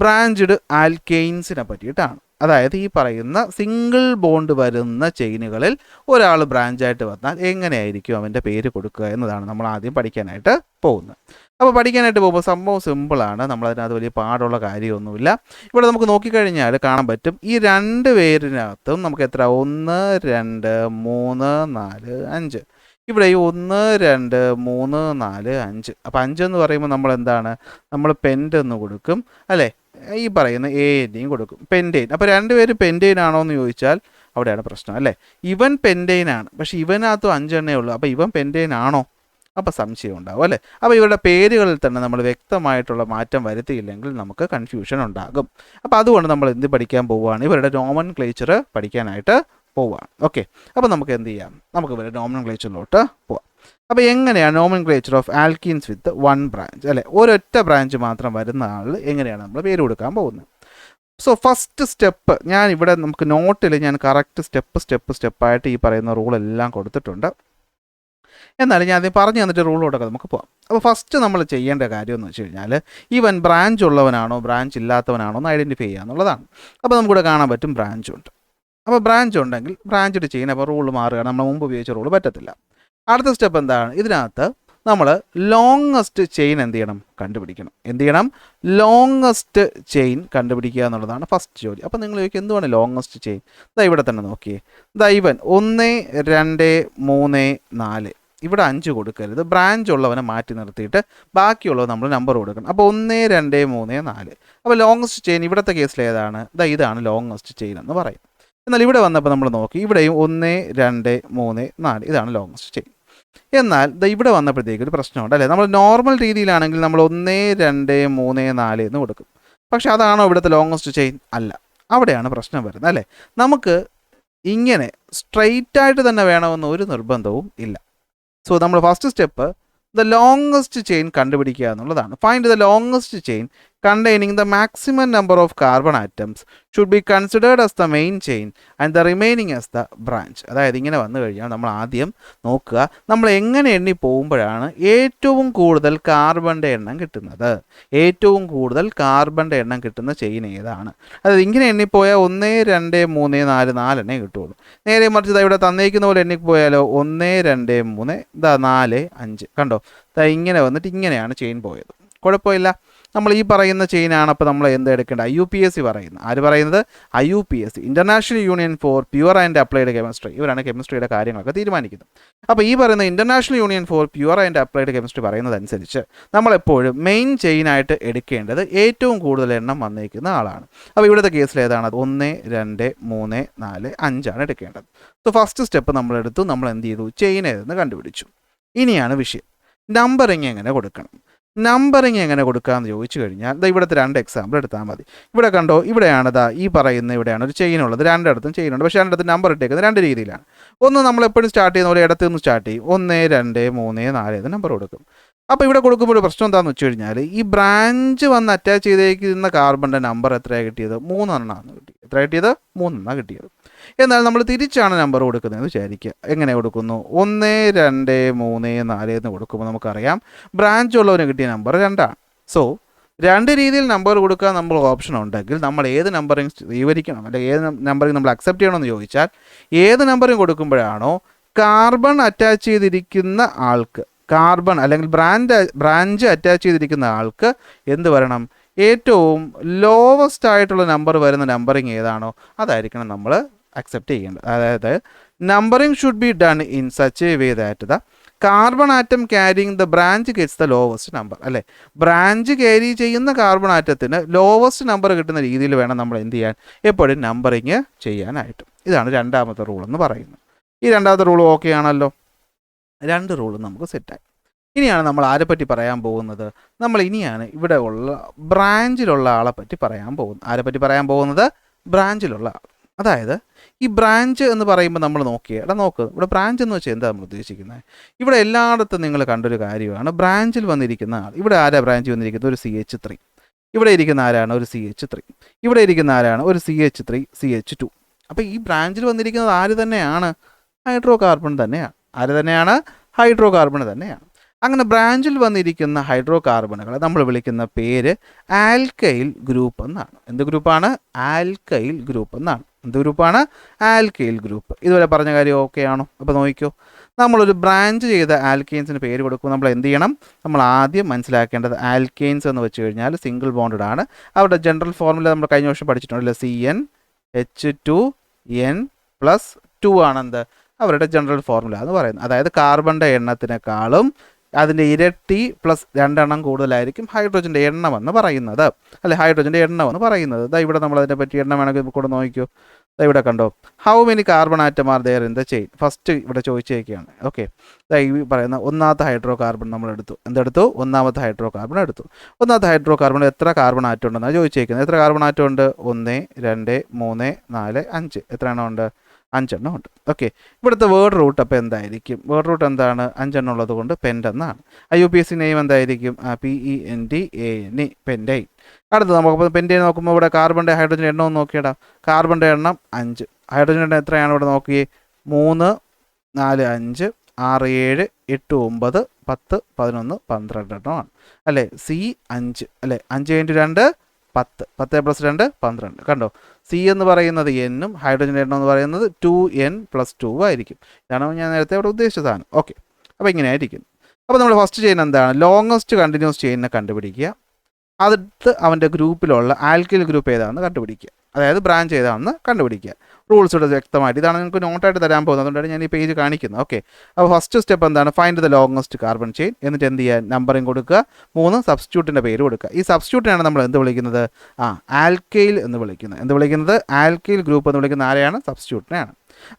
ബ്രാഞ്ചഡ് ആൽക്കെയിൻസിനെ പറ്റിയിട്ടാണ്. അതായത് ഈ പറയുന്ന സിംഗിൾ ബോണ്ട് വരുന്ന ചെയിനുകളിൽ ഒരാൾ ബ്രാഞ്ചായിട്ട് വന്നാൽ എങ്ങനെയായിരിക്കും അവൻ്റെ പേര് കൊടുക്കുക എന്നതാണ് നമ്മൾ ആദ്യം പഠിക്കാനായിട്ട് പോകുന്നത്. അപ്പോൾ പഠിക്കാനായിട്ട് പോകുമ്പോൾ സംഭവം സിമ്പിളാണ്, നമ്മളതിനകത്ത് വലിയ പാടുള്ള കാര്യമൊന്നുമില്ല. ഇവിടെ നമുക്ക് നോക്കിക്കഴിഞ്ഞാൽ കാണാൻ പറ്റും, ഈ രണ്ട് പേരിനകത്തും നമുക്ക് എത്ര, 1 2 3 4 5. ഇവിടെ ഈ 1 2 3 4 5. അപ്പോൾ 5 എന്ന് പറയുമ്പോൾ നമ്മൾ എന്താണ്, നമ്മൾ പെൻറ്റ് എന്ന് കൊടുക്കും അല്ലേ, ഈ പറയുന്ന എൻ്റെയും കൊടുക്കും, പെൻറ്റെയിൻ. അപ്പോൾ രണ്ടുപേരും പെൻറ്റെയിൻ ആണോ എന്ന് ചോദിച്ചാൽ അവിടെയാണ് പ്രശ്നം അല്ലേ. ഇവൻ പെൻറ്റെയിൻ ആണ്, പക്ഷേ ഇവനകത്തും 5 എണ്ണേ ഉള്ളൂ. അപ്പോൾ ഇവൻ പെൻറ്റെയിൻ ആണോ? അപ്പോൾ സംശയം ഉണ്ടാവും അല്ലേ. അപ്പോൾ ഇവരുടെ പേരുകളിൽ തന്നെ നമ്മൾ വ്യക്തമായിട്ടുള്ള മാറ്റം വരുത്തിയില്ലെങ്കിൽ നമുക്ക് കൺഫ്യൂഷൻ ഉണ്ടാകും. അപ്പോൾ അതുകൊണ്ട് നമ്മൾ എന്ത് പഠിക്കാൻ പോവുകയാണ്, ഇവരുടെ നോമൻക്ലേച്ചർ പഠിക്കാനായിട്ട് പോവുകയാണ്. ഓക്കെ, അപ്പോൾ നമുക്ക് എന്ത് ചെയ്യാം, നമുക്ക് ഇവരുടെ നോമൻക്ലേച്ചറിലോട്ട് പോവാം. അപ്പോൾ എങ്ങനെയാണ് nomenclature of alkenes with 1 branch അല്ലേ, ഒരൊറ്റ ബ്രാഞ്ച് മാത്രം വരുന്ന ആൾ എങ്ങനെയാണ് നമ്മൾ പേര് കൊടുക്കാൻ പോകുന്നത്? സോ ഫസ്റ്റ് സ്റ്റെപ്പ് ഞാൻ ഇവിടെ നമുക്ക് നോട്ടിൽ ഞാൻ കറക്റ്റ് സ്റ്റെപ്പായിട്ട് ഈ പറയുന്ന റൂളെല്ലാം കൊടുത്തിട്ടുണ്ട്. എന്നാലും ഞാൻ ആദ്യം പറഞ്ഞു തന്നിട്ട് റൂളോട്ടൊക്കെ നമുക്ക് പോകാം. അപ്പോൾ ഫസ്റ്റ് നമ്മൾ ചെയ്യേണ്ട കാര്യം എന്ന് വെച്ച് കഴിഞ്ഞാൽ ഇവൻ ബ്രാഞ്ച് ഉള്ളവനാണോ ബ്രാഞ്ച് ഇല്ലാത്തവനാണോ എന്ന് ഐഡൻറ്റിഫൈ ചെയ്യുക എന്നുള്ളതാണ്. അപ്പോൾ നമുക്കിവിടെ കാണാൻ പറ്റും ബ്രാഞ്ച് ഉണ്ട്. അപ്പോൾ ബ്രാഞ്ച് ഉണ്ടെങ്കിൽ ബ്രാഞ്ച് ചെയ്യാൻ അപ്പോൾ റൂൾ മാറുകയാണ്, നമ്മൾ മുമ്പ് ഉപയോഗിച്ച റൂൾ പറ്റത്തില്ല. അടുത്ത സ്റ്റെപ്പ് എന്താണ്, ഇതിനകത്ത് നമ്മൾ ലോങ്ങസ്റ്റ് ചെയിൻ എന്ത് ചെയ്യണം, കണ്ടുപിടിക്കണം. എന്ത് ചെയ്യണം? ലോങ്ങസ്റ്റ് ചെയിൻ കണ്ടുപിടിക്കുക എന്നുള്ളതാണ് ഫസ്റ്റ് ജോലി. അപ്പോൾ നിങ്ങൾ ചോദിക്കും എന്തുവാണ് ലോങ്ങസ്റ്റ് ചെയിൻ? ഇതാ ഇവിടെ തന്നെ നോക്കിയേ, ഇതാ ഇവൻ 1 2 3 4, ഇവിടെ 5 കൊടുക്കരുത്, ബ്രാഞ്ച് ഉള്ളവനെ മാറ്റി നിർത്തിയിട്ട് ബാക്കിയുള്ളത് നമ്മൾ നമ്പർ കൊടുക്കണം. അപ്പോൾ 1 2 3 4. അപ്പോൾ ലോങ്ങസ്റ്റ് ചെയിൻ ഇവിടുത്തെ കേസിൽ ഏതാണ്? ഇതാണ് ലോങ്ങസ്റ്റ് ചെയിൻ എന്ന് പറയും. എന്നാൽ ഇവിടെ വന്നപ്പോൾ നമ്മൾ നോക്കി, ഇവിടെയും 1 2 3 4 ഇതാണ് ലോങ്ങസ്റ്റ് ചെയിൻ. എന്നാൽ ഇവിടെ വന്നപ്പോഴത്തേക്ക് ഒരു പ്രശ്നമുണ്ട് അല്ലേ. നമ്മൾ നോർമൽ രീതിയിലാണെങ്കിൽ നമ്മൾ 1 2 3 4 എന്ന് കൊടുക്കും. പക്ഷെ അതാണോ ഇവിടുത്തെ ലോങ്ങസ്റ്റ് ചെയിൻ? അല്ല, അവിടെയാണ് പ്രശ്നം വരുന്നത് അല്ലേ. നമുക്ക് ഇങ്ങനെ സ്ട്രെയിറ്റ് ആയിട്ട് തന്നെ വേണമെന്ന് ഒരു നിർബന്ധവും ഇല്ല. സോ നമ്മൾ first step the longest chain കണ്ടുപിടിക്കുക എന്നുള്ളതാണ്. Find the longest chain containing the maximum number of carbon atoms should be considered as the main chain and the remaining as the branch. അതായത് ഇങ്ങനെ വന്നു കഴിഞ്ഞാൽ നമ്മൾ ആദ്യം നോക്കുക, നമ്മൾ എങ്ങനെ എണ്ണി പോകുമ്പോഴാണ് ഏറ്റവും കൂടുതൽ കാർബണിൻ്റെ എണ്ണം കിട്ടുന്നത്. ഏറ്റവും കൂടുതൽ കാർബണിൻ്റെ എണ്ണം കിട്ടുന്ന ചെയിൻ ഏതാണ്? അതായത് ഇങ്ങനെ എണ്ണിപ്പോയാൽ 1 2 3 4 4 കിട്ടുള്ളൂ. നേരെ മറിച്ച് ഇവിടെ തന്നേക്കുന്ന പോലെ എണ്ണിപ്പോയാലോ 1 2 3 4 5. കണ്ടോ, ഇങ്ങനെ വന്നിട്ട് ഇങ്ങനെയാണ് ചെയിൻ പോയത്. കുഴപ്പമില്ല, നമ്മൾ ഈ പറയുന്ന ചെയിനാണ്. അപ്പോൾ നമ്മൾ എന്ത് എടുക്കേണ്ടത്? IUPAC പറയുന്നത്. ആര് പറയുന്നത്? IUPAC, international union four pure and applied chemistry. ഇവരാണ് കെമിസ്ട്രിയുടെ കാര്യങ്ങളൊക്കെ തീരുമാനിക്കുന്നത്. അപ്പോൾ ഈ പറയുന്ന international union four pure and applied chemistry പറയുന്നതനുസരിച്ച് നമ്മളെപ്പോഴും മെയിൻ ചെയിനായിട്ട് എടുക്കേണ്ടത് ഏറ്റവും കൂടുതൽ എണ്ണം വന്നേക്കുന്ന ആളാണ്. അപ്പോൾ ഇവിടുത്തെ കേസിൽ ഏതാണ്? 1 2 3 4 5 ആണ് എടുക്കേണ്ടത്. സോ ഫസ്റ്റ് സ്റ്റെപ്പ് നമ്മളെടുത്തു, നമ്മൾ എന്ത് ചെയ്തു? ചെയിൻ ഏതെന്ന് കണ്ടുപിടിച്ചു. ഇനിയാണ് വിഷയം, നമ്പറിങ് എങ്ങനെ കൊടുക്കണം. നമ്പറിങ് എങ്ങനെ കൊടുക്കാമെന്ന് ചോദിച്ചു കഴിഞ്ഞാൽ ഇവിടുത്തെ 2 എക്സാമ്പിൾ എടുത്താൽ മതി. ഇവിടെ കണ്ടോ, ഇവിടെയാണ് ഈ പറയുന്ന ഇവിടെയാണ് ഒരു ചെയിൻ ഉള്ളത്, രണ്ടിടത്തും ചെയിൻ ഉണ്ട്. പക്ഷേ രണ്ടിടത്തും നമ്പർ ഇട്ടേക്കുന്നത് 2 രീതിയിലാണ്. ഒന്ന് നമ്മൾ എപ്പോഴും സ്റ്റാർട്ട് ചെയ്യുന്ന പോലെ ഇടത്തു നിന്ന് സ്റ്റാർട്ട് ചെയ്യും, 1 2 3 4 എന്ന് നമ്പർ കൊടുക്കും. അപ്പോൾ ഇവിടെ കൊടുക്കുമ്പോൾ പ്രശ്നം എന്താണെന്ന് വെച്ച് കഴിഞ്ഞാൽ ഈ ബ്രാഞ്ച് വന്ന് അറ്റാച്ച് ചെയ്തേക്കുന്ന കാർബണിൻ്റെ നമ്പർ എത്രയാണ് കിട്ടിയത്? 3 എണ്ണമാണ് കിട്ടിയത്. എത്ര കിട്ടിയത്? 3 എണ്ണമാണ് കിട്ടിയത്. എന്നാൽ നമ്മൾ തിരിച്ചാണ് നമ്പർ കൊടുക്കുന്നതെന്ന് വിചാരിക്കുക. എങ്ങനെ കൊടുക്കുന്നു? 1 2 3 4 എന്ന് കൊടുക്കുമ്പോൾ നമുക്കറിയാം ബ്രാഞ്ച് ഉള്ളവന് കിട്ടിയ നമ്പർ 2ആണ്. സോ 2 രീതിയിൽ നമ്പർ കൊടുക്കാൻ നമ്മൾ ഓപ്ഷൻ ഉണ്ടെങ്കിൽ നമ്മൾ ഏത് നമ്പറിങ് സ്വീകരിക്കണം, അല്ലെങ്കിൽ ഏത് നമ്പറിങ് നമ്മൾ അക്സെപ്റ്റ് ചെയ്യണമെന്ന് ചോദിച്ചാൽ ഏത് നമ്പറിങ് കൊടുക്കുമ്പോഴാണോ കാർബൺ അറ്റാച്ച് ചെയ്തിരിക്കുന്ന ആൾക്ക്, കാർബൺ അല്ലെങ്കിൽ ബ്രാഞ്ച് അറ്റാച്ച് ചെയ്തിരിക്കുന്ന ആൾക്ക് എന്ത് വരണം? ഏറ്റവും ലോവസ്റ്റ് ആയിട്ടുള്ള നമ്പർ വരുന്ന നമ്പറിങ് ഏതാണോ അതായിരിക്കണം നമ്മൾ അക്സെപ്റ്റ് ചെയ്യേണ്ടത്. അതായത് numbering should be done in such a way that the carbon atom carrying the branch gets the lowest number. അല്ലേ, ബ്രാഞ്ച് ക്യാരി ചെയ്യുന്ന കാർബൺ ആറ്റത്തിന് ലോവസ്റ്റ് നമ്പർ കിട്ടുന്ന രീതിയിൽ വേണം നമ്മൾ എന്ത് ചെയ്യാൻ, എപ്പോഴും നമ്പറിങ് ചെയ്യാനായിട്ട്. ഇതാണ് രണ്ടാമത്തെ റൂൾ എന്ന് പറയുന്നത്. ഈ രണ്ടാമത്തെ റൂൾ ഓക്കെ ആണല്ലോ. രണ്ട് റൂളും നമുക്ക് സെറ്റായി. ഇനിയാണ് നമ്മൾ ആരെ പറ്റി പറയാൻ പോകുന്നത്, നമ്മൾ ഇനിയാണ് ഇവിടെ ഉള്ള ബ്രാഞ്ചിലുള്ള ആളെ പറ്റി പറയാൻ പോകുന്നത്. ആരെ പറ്റി പറയാൻ പോകുന്നത്, ബ്രാഞ്ചിലുള്ള ആൾ. അതായത് ഈ ബ്രാഞ്ച് എന്ന് പറയുമ്പോൾ നമ്മൾ നോക്ക് ഇവിടെ ബ്രാഞ്ച് എന്ന് വെച്ചാൽ എന്താ നമ്മൾ ഉദ്ദേശിക്കുന്നത്. ഇവിടെ എല്ലായിടത്തും നിങ്ങൾ കണ്ടൊരു കാര്യമാണ് ബ്രാഞ്ചിൽ വന്നിരിക്കുന്ന ആൾ. ഇവിടെ ആരാ ബ്രാഞ്ച് വന്നിരിക്കുന്നത്, ഒരു CH3. ഇവിടെ ഇരിക്കുന്ന ആരാണ്, ഒരു CH3. ഇവിടെ ഇരിക്കുന്ന ആരാണ്, ഒരു CH3 CH2. അപ്പോൾ ഈ ബ്രാഞ്ചിൽ വന്നിരിക്കുന്നത് ആര് തന്നെയാണ്, ഹൈഡ്രോ കാർബൺ തന്നെയാണ്. ആര് തന്നെയാണ്, ഹൈഡ്രോ കാർബൺ തന്നെയാണ്. അങ്ങനെ ബ്രാഞ്ചിൽ വന്നിരിക്കുന്ന ഹൈഡ്രോ കാർബണുകളെ നമ്മൾ വിളിക്കുന്ന പേര് ആൽക്കൈൽ ഗ്രൂപ്പ് എന്നാണ്. എന്ത് ഗ്രൂപ്പാണ്, ആൽക്കൈൽ ഗ്രൂപ്പ് എന്നാണ്. എന്ത് ഗ്രൂപ്പാണ്, ആൽക്കൈൽ ഗ്രൂപ്പ്. ഇതുവരെ പറഞ്ഞ കാര്യം ഓക്കെ ആണോ? അപ്പോൾ നോക്കിക്കോ, നമ്മളൊരു ബ്രാഞ്ച് ചെയ്ത ആൽക്കെയിൻസിന് പേര് കൊടുക്കുമ്പോൾ നമ്മൾ എന്ത് ചെയ്യണം, നമ്മൾ ആദ്യം മനസ്സിലാക്കേണ്ടത് ആൽക്കെയിൻസ് എന്ന് വെച്ച് കഴിഞ്ഞാൽ സിംഗിൾ ബോണ്ടഡ് ആണ്. അവരുടെ ജനറൽ ഫോർമുല നമ്മൾ കഴിഞ്ഞ വർഷം പഠിച്ചിട്ടുണ്ടല്ലോ, CnH2n+2 ആണെന്ത് അവരുടെ ജനറൽ ഫോർമുല എന്ന് പറയുന്നത്. അതായത് കാർബണിൻ്റെ എണ്ണത്തിനേക്കാളും അതിൻ്റെ ഇരട്ടി പ്ലസ് 2 എണ്ണം കൂടുതലായിരിക്കും ഹൈഡ്രോജൻ്റെ എണ്ണം എന്ന് പറയുന്നത്. അല്ലെ, ഹൈഡ്രോജൻ്റെ എണ്ണം എന്ന് പറയുന്നത്. ഇതാ ഇവിടെ നമ്മൾ അതിനെ പറ്റി എണ്ണം വേണമെങ്കിൽ കൂടെ നോക്കിക്കോ. ഇവിടെ കണ്ടോ, how many carbon atom are there in the chain. First ഇവിടെ ചോദിച്ചേക്കാണ്. ഓക്കെ, ഈ പറയുന്ന ഒന്നാമത്തെ ഹൈഡ്രോ കാർബൺ നമ്മൾ എടുത്തു. എന്തെടുത്തു, ഒന്നാമത്തെ ഹൈഡ്രോ കാർബൺ എടുത്തു. ഒന്നാമത്തെ ഹൈഡ്രോ കാർബൺ എത്ര കാർബൺ ആറ്റം ഉണ്ടെന്നാണ് ചോദിച്ചേക്കുന്നത്. എത്ര കാർബൺ ആറ്റം ഉണ്ട്, 1 2 3 4 5. എത്ര എണ്ണം ഉണ്ട്, 5 എണ്ണം ഉണ്ട്. ഓക്കെ, ഇവിടുത്തെ വേർഡ് റൂട്ട് അപ്പോൾ എന്തായിരിക്കും, വേർഡ് റൂട്ട് എന്താണ്, 5 എണ്ണം ഉള്ളത് കൊണ്ട് പെൻഡ് എന്നാണ്. IUPAC നെയിം എന്തായിരിക്കും, PENDANE, പെൻഡൈൻ. അടുത്ത് നമുക്ക് പെൻഡൈൻ നോക്കുമ്പോൾ ഇവിടെ കാർബണിൻ്റെ ഹൈഡ്രോജൻ എണ്ണം ഒന്ന് നോക്കിയടാ. കാർബണിൻ്റെ എണ്ണം 5, ഹൈഡ്രോജൻ എണ്ണം എത്രയാണ് ഇവിടെ നോക്കിയേ, 3 4 5 6 7 8 9 10 11 12 എണ്ണമാണ്. അല്ലേ, C5 അല്ലേ, 5 × 2 10, 10 + 2 12. കണ്ടോ, C എന്ന് പറയുന്നത് എന്നും ഹൈഡ്രോജൻ എണ്ണം എന്ന് പറയുന്നത് 2n+2 ആയിരിക്കും. ഇതാണ് ഞാൻ നേരത്തെ ഇവിടെ ഉദ്ദേശിച്ച സാധനം. ഓക്കെ, അപ്പോൾ ഇങ്ങനെ ആയിരിക്കും. അപ്പോൾ നമ്മൾ ഫസ്റ്റ് ചെയ്യുന്ന എന്താണ്, ലോങ്ങസ്റ്റ് കണ്ടിന്യൂസ് ചെയിനിനെ കണ്ടുപിടിക്കുക. അടുത്ത് അവൻ്റെ ഗ്രൂപ്പിലുള്ള ആൽക്കിൽ ഗ്രൂപ്പ് ഏതാണെന്ന് കണ്ടുപിടിക്കുക. അതായത് ബ്രാഞ്ച് ഏതാണെന്ന് കണ്ടുപിടിക്കുക. റൂൾസ് ഇവിടെ വ്യക്തമായിട്ട് ഇതാണ് നിങ്ങൾക്ക് നോട്ടായിട്ട് തരാൻ പോകുന്നത്. അതുകൊണ്ടാണ് ഞാൻ ഈ പേജ് കാണിക്കുന്നത്. ഓക്കെ, അപ്പോൾ ഫസ്റ്റ് സ്റ്റെപ്പ് എന്താണ്, find the longest carbon chain. എന്നിട്ട് എന്ത് ചെയ്യുക, നമ്പറിങ് കൊടുക്കുക. 3 സബ്സ്റ്റിറ്റ്യൂട്ടിൻ്റെ പേര് കൊടുക്കുക. ഈ സബ്സ്റ്റിറ്റ്യൂട്ടിനാണ് നമ്മൾ എന്ത് വിളിക്കുന്നത്, ആൽക്കൈൽ എന്ന് വിളിക്കുന്നത്. എന്ത് വിളിക്കുന്നത്, ആൽക്കൈൽ ഗ്രൂപ്പ് എന്ന് വിളിക്കുന്ന ആരെയാണ്, സബ്സ്റ്റിറ്റ്യൂട്ടിനെയാണ്.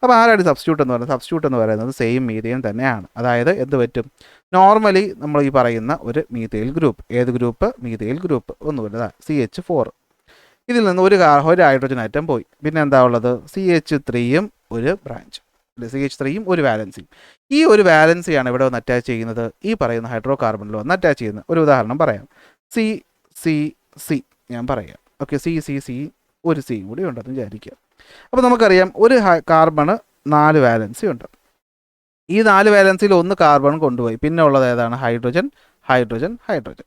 അപ്പോൾ ആരാണ് സബ്സ്റ്റിറ്റ്യൂട്ട് എന്ന് പറയുന്നത്, സബ്സ്റ്റിറ്റ്യൂട്ട് എന്ന് പറയുന്നത് സെയിം മീഥെയിൻ തന്നെയാണ്. അതായത് എന്ത് പറ്റും, നോർമലി നമ്മൾ ഈ പറയുന്ന ഒരു മീഥെയിൽ ഗ്രൂപ്പ്, ഏത് ഗ്രൂപ്പ്, മീഥെയിൽ ഗ്രൂപ്പ് ഒന്നുമില്ല, CH4. ഇതിൽ നിന്ന് ഒരു ഹൈഡ്രോജൻ ആറ്റം പോയി. പിന്നെ എന്താ ഉള്ളത്, CH3യും ഒരു ബ്രാഞ്ച്, CH3യും ഒരു വാലൻസിയും. ഈ ഒരു വാലൻസിയാണ് ഇവിടെ വന്ന് അറ്റാച്ച് ചെയ്യുന്നത്, ഈ പറയുന്ന ഹൈഡ്രോ കാർബണിൽ വന്ന് അറ്റാച്ച് ചെയ്യുന്നത്. ഒരു ഉദാഹരണം പറയാം, CCC ഞാൻ പറയാം. ഓക്കെ, CCC ഒരു C കൂടി ഉണ്ടെന്ന് വിചാരിക്കുക. അപ്പോൾ നമുക്കറിയാം ഒരു കാർബണ് 4 വാലൻസി ഉണ്ട്. ഈ 4 വാലൻസിയിൽ ഒന്ന് കാർബൺ കൊണ്ടുപോയി. പിന്നെ ഉള്ളത് ഏതാണ്, ഹൈഡ്രോജൻ ഹൈഡ്രോജൻ ഹൈഡ്രോജൻ.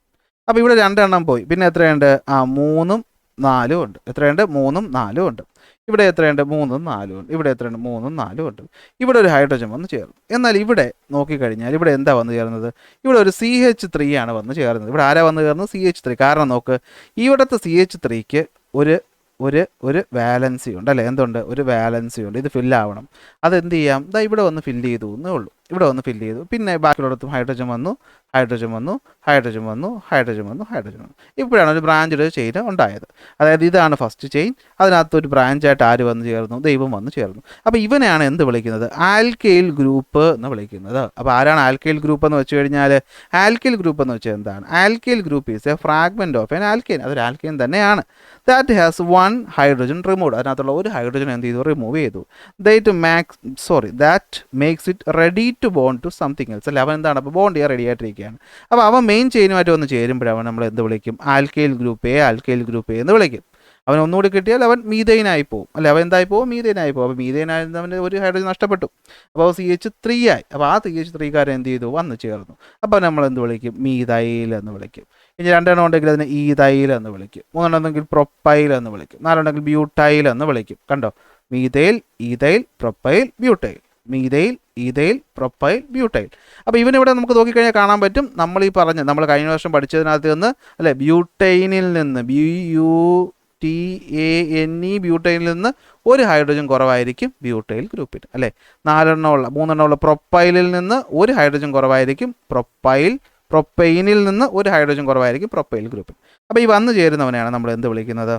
അപ്പോൾ ഇവിടെ 2 എണ്ണം പോയി. പിന്നെ എത്രയുണ്ട്, 3ഉം 4ഉം ഉണ്ട്. എത്രയുണ്ട്, 3ഉം 4ഉം ഉണ്ട്. ഇവിടെ എത്രയുണ്ട്, 3ഉം 4ഉം ഉണ്ട്. ഇവിടെ എത്രയുണ്ട്, 3ഉം 4ഉം ഉണ്ട്. ഇവിടെ ഒരു ഹൈഡ്രോജൻ വന്ന് ചേർന്നു. എന്നാൽ ഇവിടെ നോക്കിക്കഴിഞ്ഞാൽ ഇവിടെ എന്താ വന്ന് ചേർന്നത്, ഇവിടെ ഒരു CH3 ആണ് വന്ന് ചേർന്നത്. ഇവിടെ ആരാ വന്ന് ചേർന്നത്, CH3. കാരണം നോക്ക്, ഇവിടുത്തെ CH3ക്ക് ഒരു വാലൻസി ഉണ്ട്. അല്ലേ, എന്തുണ്ട്, ഒരു വാലൻസി ഉണ്ട്. ഇത് ഫില്ലാവണം. അതെന്ത് ചെയ്യാം, ഇതാ ഇവിടെ വന്ന് ഫില്ല് ചെയ്തു എന്നേ ഉള്ളൂ. ഇവിടെ വന്ന് ഫില്ല് ചെയ്തു. പിന്നെ ബാക്കിയുള്ളിടത്തും ഹൈഡ്രോജൻ വന്നു, ഹൈഡ്രോജൻ വന്നു, ഹൈഡ്രോജൻ വന്നു, ഹൈഡ്രോജൻ വന്നു, ഹൈഡ്രോജൻ വന്നു. ഇപ്പോഴാണ് ഒരു ബ്രാഞ്ചിൻ്റെ ചെയിൻ ഉണ്ടായത്. അതായത് ഇതാണ് ഫസ്റ്റ് ചെയിൻ. അതിനകത്ത് ഒരു ബ്രാഞ്ചായിട്ട് ആര് വന്ന് ചേർന്നു, ദൈവം വന്ന് ചേർന്നു. അപ്പോൾ ഇവനെയാണ് എന്ത് വിളിക്കുന്നത്, ആൽക്കൈൽ ഗ്രൂപ്പ് എന്ന് വിളിക്കുന്നത്. അപ്പോൾ ആരാണ് ആൽക്കൈൽ ഗ്രൂപ്പ് എന്ന് വെച്ച് കഴിഞ്ഞാൽ, ആൽക്കൈൽ ഗ്രൂപ്പ് എന്ന് വെച്ചാൽ എന്താണ്, alkyl group is a fragment of an alkane. അതൊരു ആൽക്കൈൻ തന്നെയാണ്. That has 1 hydrogen remove. അതിനകത്തുള്ള ഒരു ഹൈഡ്രോജൻ എന്ത് ചെയ്തു, റിമൂവ് ചെയ്തു. That makes it ready to bond to something else. അല്ലെ, അവൻ എന്താണ്, അപ്പോൾ ബോണ്ട് ചെയ്യാൻ റെഡി ആയിട്ടിരിക്കുകയാണ്. അപ്പോൾ അവൻ മെയിൻ ചെയിനുമായിട്ട് വന്ന് ചേരുമ്പോഴവൻ നമ്മൾ എന്ത് വിളിക്കും, ആൽക്കൈൽ ഗ്രൂപ്പ് എ എന്ന് വിളിക്കും. അവൻ ഒന്നുകൂടി കിട്ടിയാൽ അവൻ മീഥൈനായി പോകും. അല്ലെ, അവൻ എന്തായി പോകും, മീഥൈനായി പോകും. അപ്പോൾ മീഥൈനായിരുന്നവൻ്റെ ഒരു ഹൈഡ്രോജൻ നഷ്ടപ്പെട്ടു. അപ്പോൾ CH3 ആയി. അപ്പോൾ ആ CH3കാരൻ എന്ത് ചെയ്തു, വന്ന് ചേർന്നു. അപ്പോൾ നമ്മൾ എന്ത് വിളിക്കും, മീഥൈൽ എന്ന് വിളിക്കും. ഇനി 2 എണ്ണം ഉണ്ടെങ്കിൽ അതിന് ഈഥൈൽ എന്ന് വിളിക്കും. 3 എണ്ണം ഉണ്ടെങ്കിൽ പ്രൊപ്പൈൽ എന്ന് വിളിക്കും. 4 ഉണ്ടെങ്കിൽ ബ്യൂട്ടൈൽ എന്ന് വിളിക്കും. കണ്ടോ, methyl, ethyl, propyl, butyl. Methyl, ethyl, propyl, butyl. അപ്പോൾ ഇവനിവിടെ നമുക്ക് നോക്കിക്കഴിഞ്ഞാൽ കാണാൻ പറ്റും, നമ്മൾ ഈ പറഞ്ഞ നമ്മൾ കഴിഞ്ഞ വർഷം പഠിച്ചതിനകത്ത് നിന്ന് അല്ലേ, ബ്യൂട്ടൈനിൽ നിന്ന് BUTANE ബ്യൂട്ടൈനിൽ നിന്ന് ഒരു ഹൈഡ്രജൻ കുറവായിരിക്കും ബ്യൂട്ടൈൽ ഗ്രൂപ്പിന് അല്ലേ. 3 ഉള്ള പ്രൊപ്പൈലിൽ നിന്ന് ഒരു ഹൈഡ്രജൻ കുറവായിരിക്കും പ്രൊപ്പൈനിൽ നിന്ന് ഒരു ഹൈഡ്രജൻ കുറവായിരിക്കും പ്രൊപ്പൈൽ ഗ്രൂപ്പിൽ. അപ്പോൾ ഈ വന്നു ചേരുന്നവനെയാണ് നമ്മൾ എന്ത് വിളിക്കുന്നത്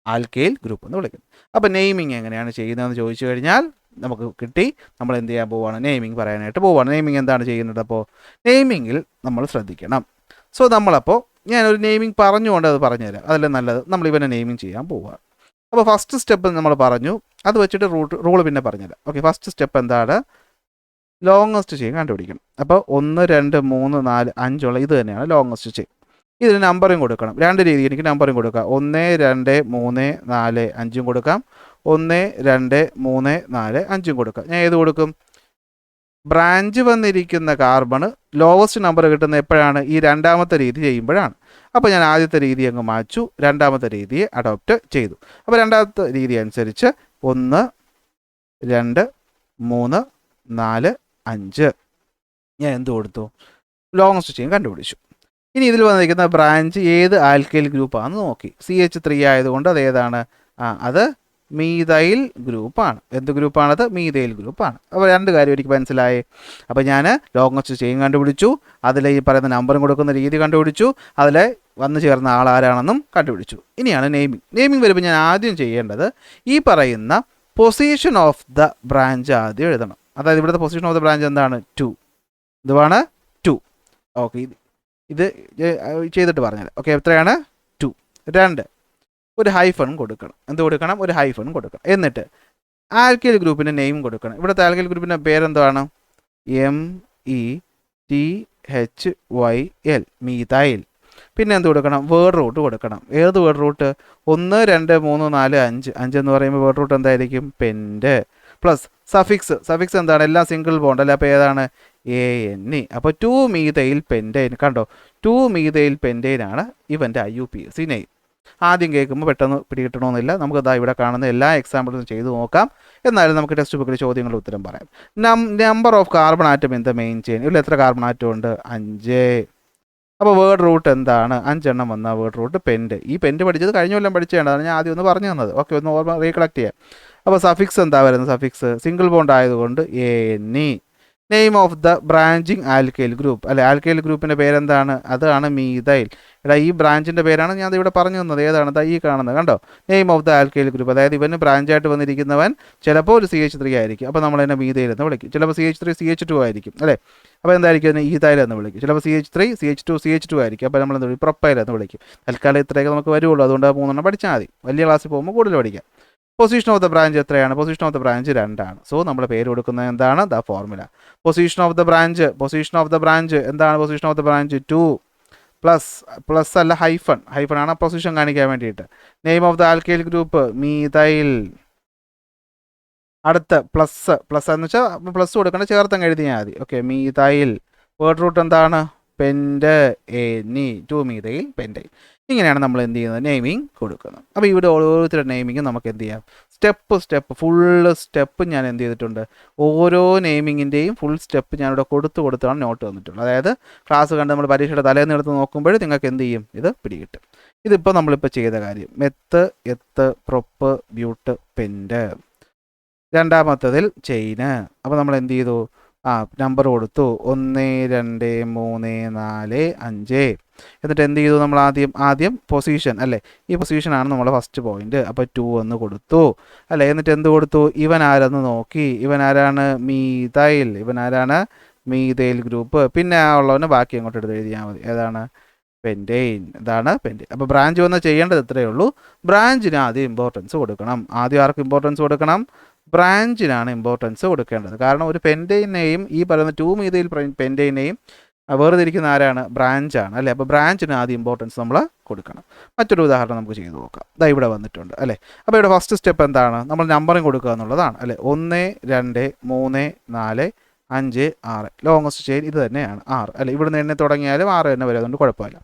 ആൽക്കൈൽ ഗ്രൂപ്പ് എന്ന് വിളിക്കുന്നത്. അപ്പോൾ നെയിമിങ് എങ്ങനെയാണ് ചെയ്യുന്നതെന്ന് ചോദിച്ചു കഴിഞ്ഞാൽ നമുക്ക് കിട്ടി. നമ്മൾ എന്ത് ചെയ്യാൻ പോവുകയാണ്, നെയിമിങ് പറയാനായിട്ട് പോവുകയാണ്. നെയിമിങ് എന്താണ് ചെയ്യുന്നത്? അപ്പോൾ നെയിമിങ്ങിൽ നമ്മൾ ശ്രദ്ധിക്കണം. സോ നമ്മളപ്പോൾ ഞാനൊരു നെയിമിങ് പറഞ്ഞുകൊണ്ട് അത് പറഞ്ഞുതരാം, അതല്ലേ നല്ലത്. നമ്മൾ ഇവനെ നെയിമിങ് ചെയ്യാൻ പോവുകയാണ്. അപ്പോൾ ഫസ്റ്റ് സ്റ്റെപ്പ് നമ്മൾ പറഞ്ഞു, അത് വെച്ചിട്ട് റൂൾ പിന്നെ പറഞ്ഞുതരാം. ഓക്കെ, ഫസ്റ്റ് സ്റ്റെപ്പ് എന്താണ്? ലോങ്ങസ്റ്റ് ചെയിൻ കണ്ടുപിടിക്കണം. അപ്പോൾ 1 2 3 4 5 ഇത് തന്നെയാണ് ലോങ്ങസ്റ്റ് ചെയിൻ. ഇതിന് നമ്പറിങ് കൊടുക്കണം. 2 രീതി എനിക്ക് നമ്പറിങ് കൊടുക്കാം. 1 2 3 4 5 കൊടുക്കാം, 1 2 3 4 5 കൊടുക്കാം. ഞാൻ ഏത് കൊടുക്കും? ബ്രാഞ്ച് വന്നിരിക്കുന്ന കാർബണ് ലോവസ്റ്റ് നമ്പർ കിട്ടുന്ന എപ്പോഴാണ്? ഈ രണ്ടാമത്തെ രീതി ചെയ്യുമ്പോഴാണ്. അപ്പോൾ ഞാൻ ആദ്യത്തെ രീതി അങ്ങ് മാച്ചു, രണ്ടാമത്തെ രീതിയെ അഡോപ്റ്റ് ചെയ്തു. അപ്പോൾ രണ്ടാമത്തെ രീതി അനുസരിച്ച് 1 2 3 4 5 ഞാൻ എന്ത് കൊടുത്തു? ലോങ്ങസ്റ്റ് ചെയിൻ കണ്ടുപിടിച്ചു. ഇനി ഇതിൽ വന്നിരിക്കുന്ന ബ്രാഞ്ച് ഏത് ആൽക്കൈൽ ഗ്രൂപ്പാണെന്ന് നോക്കി. CH3 ആയതുകൊണ്ട് അത് ഏതാണ്? അത് മീതൈൽ ഗ്രൂപ്പാണ്. എന്ത് ഗ്രൂപ്പാണത്? മീതൈൽ ഗ്രൂപ്പാണ്. അപ്പോൾ 2 കാര്യം എനിക്ക് മനസ്സിലായി. അപ്പോൾ ഞാൻ ലോങ്ങസ്റ്റ് ചെയിൻ കണ്ടുപിടിച്ചു, അതിൽ ഈ പറയുന്ന നമ്പറും കൊടുക്കുന്ന രീതി കണ്ടുപിടിച്ചു, അതിൽ വന്നു ചേർന്ന ആൾ ആരാണെന്നും കണ്ടുപിടിച്ചു. ഇനിയാണ് നെയിമിംഗ് വരുമ്പോൾ ഞാൻ ആദ്യം ചെയ്യേണ്ടത് ഈ പറയുന്ന പൊസിഷൻ ഓഫ് ദ ബ്രാഞ്ച് ആദ്യം എഴുതണം. അതായത് ഇവിടുത്തെ പൊസിഷൻ ഓഫ് ദ ബ്രാഞ്ച് എന്താണ്? 2. ഇതുമാണ് 2. ഓക്കെ, ഇത് ചെയ്തിട്ട് പറഞ്ഞത്. ഓക്കെ, എത്രയാണ്? 2. 2 ഒരു ഹൈഫൺ കൊടുക്കണം. എന്ത് കൊടുക്കണം? ഒരു ഹൈഫൺ കൊടുക്കണം. എന്നിട്ട് ആൽക്കൈൽ ഗ്രൂപ്പിൻ്റെ നെയിം കൊടുക്കണം. ഇവിടുത്തെ ആൽക്കൈൽ ഗ്രൂപ്പിൻ്റെ പേരെന്താണ്? METHYL, methyl. പിന്നെ എന്ത് കൊടുക്കണം? വേർഡ് റൂട്ട് കൊടുക്കണം. ഏത് വേർഡ് റൂട്ട്? 1 2 3 4 5 5 എന്ന് പറയുമ്പോൾ വേർഡ് റൂട്ട് എന്തായിരിക്കും? പെൻറ്റ്. പ്ലസ് സഫിക്സ് എന്താണ്? എല്ലാം സിംഗിൾ ബോണ്ട് അല്ലേ. അപ്പോൾ ഏതാണ്? ANE. അപ്പോൾ 2 മീതൈൽ പെൻറ്റൈൻ. കണ്ടോ, 2 മീതൈൽ പെൻറ്റൈനാണ് ഇവൻ്റെ IUPAC നെയിം. ആദ്യം കേൾക്കുമ്പോൾ പെട്ടെന്ന് പിടികിട്ടണമെന്നില്ല. നമുക്ക് ഇവിടെ കാണുന്ന എല്ലാ എക്സാമ്പിൾസും ചെയ്തു നോക്കാം. എന്നാലും നമുക്ക് ടെക്സ്റ്റ് ബുക്കിൽ ചോദ്യങ്ങളുടെ ഉത്തരം പറയാം. Number of carbon atom in the main chain. ഇവിടെ എത്ര കാർബൺ ആറ്റം ഉണ്ട്? 5. അപ്പോൾ വേർഡ് റൂട്ട് എന്താണ്? 5 എണ്ണം വന്ന വേർഡ് റൂട്ട് പെൻറ്റ്. ഈ പെൻറ്റ് പഠിച്ചത് കഴിഞ്ഞ കൊല്ലം പഠിച്ചതാണ്, അതാണ് ഞാൻ ആദ്യം ഒന്ന് പറഞ്ഞു തന്നത്. ഓക്കെ, ഒന്ന് ഓർമ്മ റീകളക്ട് ചെയ്യാം. അപ്പോൾ സഫിക്സ് എന്താ വരുന്നത്? സഫിക്സ് സിംഗിൾ ബോണ്ട് ആയതുകൊണ്ട് ANE. Name of the branching alkyl group അല്ലെ. ആൽക്കൈൽ ഗ്രൂപ്പിൻ്റെ പേരെന്താണ്? അതാണ് മീതൈൽ. ഈ ബ്രാഞ്ചിൻ്റെ പേരാണ് ഞാൻ ഇവിടെ പറഞ്ഞു തന്നത്. ഏതാണ്? ഈ കാണുന്നത് കണ്ടോ, name of the alkyl group. അതായത് ഇവന് ബ്രാഞ്ചായിട്ട് വന്നിരിക്കുന്നവൻ ചിലപ്പോൾ ഒരു CH3 ആയിരിക്കും, അപ്പോൾ നമ്മൾ തന്നെ മീതൈൽ എന്ന് വിളിക്കും. ചിലപ്പോൾ CH3 CH2 ആയിരിക്കും അല്ലേ. അപ്പോൾ എന്തായിരിക്കും? അതിന് ഈതൈൽ എന്ന് വിളിക്കും. ചിലപ്പോൾ CH3 CH2 ആയിരിക്കും, അപ്പോൾ നമ്മൾ എന്ത് വിളിക്കും? പ്രൊപ്പൈൽ എന്ന് വിളിക്കും. തൽക്കാലം ഇത്രയൊക്കെ നമുക്ക് വരുള്ളൂ, അതുകൊണ്ട് 3 എണ്ണം പഠിച്ചാൽ മതി. വലിയ ക്ലാസ്സിൽ പോകുമ്പോൾ കൂടുതൽ പഠിക്കാം. പൊസിഷൻ ഓഫ് ദ ബ്രാഞ്ച് എത്രയാണ്? പൊസിഷൻ ഓഫ് ദ ബ്രാഞ്ച് 2 ആണ്. സോ നമ്മുടെ പേര് കൊടുക്കുന്നത് എന്താണ്? The formula. Position of the branch എന്താണ്? Position of the branch 2 plus അല്ല ഹൈഫൺ ആണ് പൊസിഷൻ കാണിക്കാൻ വേണ്ടിയിട്ട്. Name of the alkyl group methyl. അടുത്ത പ്ലസ് എന്ന് വെച്ചാൽ പ്ലസ് കൊടുക്കേണ്ട, ചേർത്തങ്ങ് എഴുതിയാൽ മതി. Okay, methyl. വേർഡ് റൂട്ട് എന്താണ്? പെൻറ്റ്. ANE, 2 methyl pentyl. ഇങ്ങനെയാണ് നമ്മൾ എന്ത് ചെയ്യുന്നത്? നെയിമിങ് കൊടുക്കുന്നത്. അപ്പോൾ ഇവിടെ ഓരോരുത്തരുടെ നെയിമിങ് നമുക്ക് എന്ത് ചെയ്യാം? ഫുള്ള് സ്റ്റെപ്പ് ഞാൻ എന്ത് ചെയ്തിട്ടുണ്ട്? ഓരോ നെയിമിങ്ങിൻ്റെയും ഫുൾ സ്റ്റെപ്പ് ഞാനിവിടെ കൊടുത്താണ് നോട്ട് തന്നിട്ടുള്ളത്. അതായത് ക്ലാസ് കണ്ട് നമ്മൾ പരീക്ഷയുടെ തലേന്ന് എടുത്ത് നോക്കുമ്പോൾ നിങ്ങൾക്ക് എന്ത് ചെയ്യും? ഇത് പിടികിട്ടും. ഇതിപ്പോൾ നമ്മളിപ്പോൾ ചെയ്ത കാര്യം മെത്ത്, എത്ത്, പ്രൊപ്പ്, ബ്യൂട്ട്, പെൻറ്റ്. രണ്ടാമത്തതിൽ ചെയിന്. അപ്പോൾ നമ്മൾ എന്ത് ചെയ്തു? നമ്പർ കൊടുത്തു 1 2 3 4 5. എന്നിട്ട് എന്ത് ചെയ്തു? നമ്മൾ ആദ്യം പൊസിഷൻ അല്ലേ, ഈ പൊസിഷനാണ് നമ്മളെ ഫസ്റ്റ് പോയിന്റ്. അപ്പോൾ 2 എന്ന് കൊടുത്തു അല്ലേ. എന്നിട്ട് എന്ത് കൊടുത്തു? ഇവൻ ആരെന്ന് നോക്കി. ഇവൻ ആരാണ്? മീതൈൽ. Methyl group. പിന്നെ ഉള്ളവന് ബാക്കി അങ്ങോട്ട് എടുത്ത് എഴുതിയാൽ മതി. ഏതാണ്? പെൻറ്റൈൻ. ഇതാണ് പെൻറ്റൈൻ. അപ്പോൾ ബ്രാഞ്ച് വന്ന് ചെയ്യേണ്ടത് ഇത്രയേ ഉള്ളൂ. ബ്രാഞ്ചിന് ആദ്യം ഇമ്പോർട്ടൻസ് കൊടുക്കണം. ആദ്യം ആർക്ക് ഇമ്പോർട്ടൻസ് കൊടുക്കണം? ബ്രാഞ്ചിനാണ് ഇമ്പോർട്ടൻസ് കൊടുക്കേണ്ടത്. കാരണം ഒരു പെൻറ്റൈനെയും ഈ പറയുന്ന 2 മീതൈൽ പെൻറ്റൈനെയും വേർതിരിക്കുന്ന ആരാണ്? ബ്രാഞ്ചാണ് അല്ലേ. അപ്പോൾ ബ്രാഞ്ചിന് ആദ്യം ഇമ്പോർട്ടൻസ് നമ്മൾ കൊടുക്കണം. മറ്റൊരു ഉദാഹരണം നമുക്ക് ചെയ്ത് നോക്കാം. ഇതാ ഇവിടെ വന്നിട്ടുണ്ട് അല്ലേ. അപ്പോൾ ഇവിടെ ഫസ്റ്റ് സ്റ്റെപ്പ് എന്താണ്? നമ്മൾ നമ്പറിങ് കൊടുക്കുക എന്നുള്ളതാണ് അല്ലേ. 1 2 3 4 5 6. ലോങ്ങസ്റ്റ് ചെയിൻ ഇത് തന്നെയാണ് 6 അല്ലേ. ഇവിടുന്ന് എണ്ണ തുടങ്ങിയാലും 6 തന്നെ വരും, അതുകൊണ്ട് കുഴപ്പമില്ല.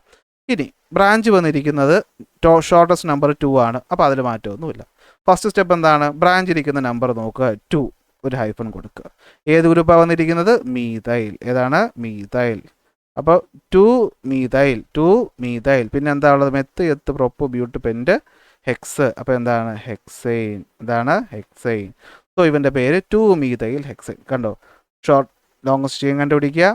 ഇനി ബ്രാഞ്ച് വന്നിരിക്കുന്നത് ഷോർട്ടസ്റ്റ് നമ്പർ 2 ആണ്. അപ്പോൾ അതിൽ മാറ്റമൊന്നുമില്ല. ഫസ്റ്റ് സ്റ്റെപ്പ് എന്താണ്? ബ്രാഞ്ച് ഇരിക്കുന്ന നമ്പർ നോക്കുക 2. ഒരു ഹൈഫൺ കൊടുക്കുക. ഏത് ഗ്രൂപ്പാണ് വന്നിരിക്കുന്നത്? മീഥൈൽ. ഏതാണ്? മീഥൈൽ. അപ്പോൾ 2 മീഥൈൽ, 2 മീഥൈൽ. പിന്നെ എന്താ ഉള്ളത്? Meth, eth, prop, but, പെൻറ്റ്, HECS. അപ്പോൾ എന്താണ്? ഹെക്സൈൻ. എന്താണ്? ഹെക്സൈൻ. സോ ഇവൻ്റെ പേര് 2 മീഥൈൽ ഹെക്സൈൻ. കണ്ടോ? ഷോർട്ട് ലോങ്സ്റ്റ് ചെയിൻ കണ്ടുപിടിക്കുക,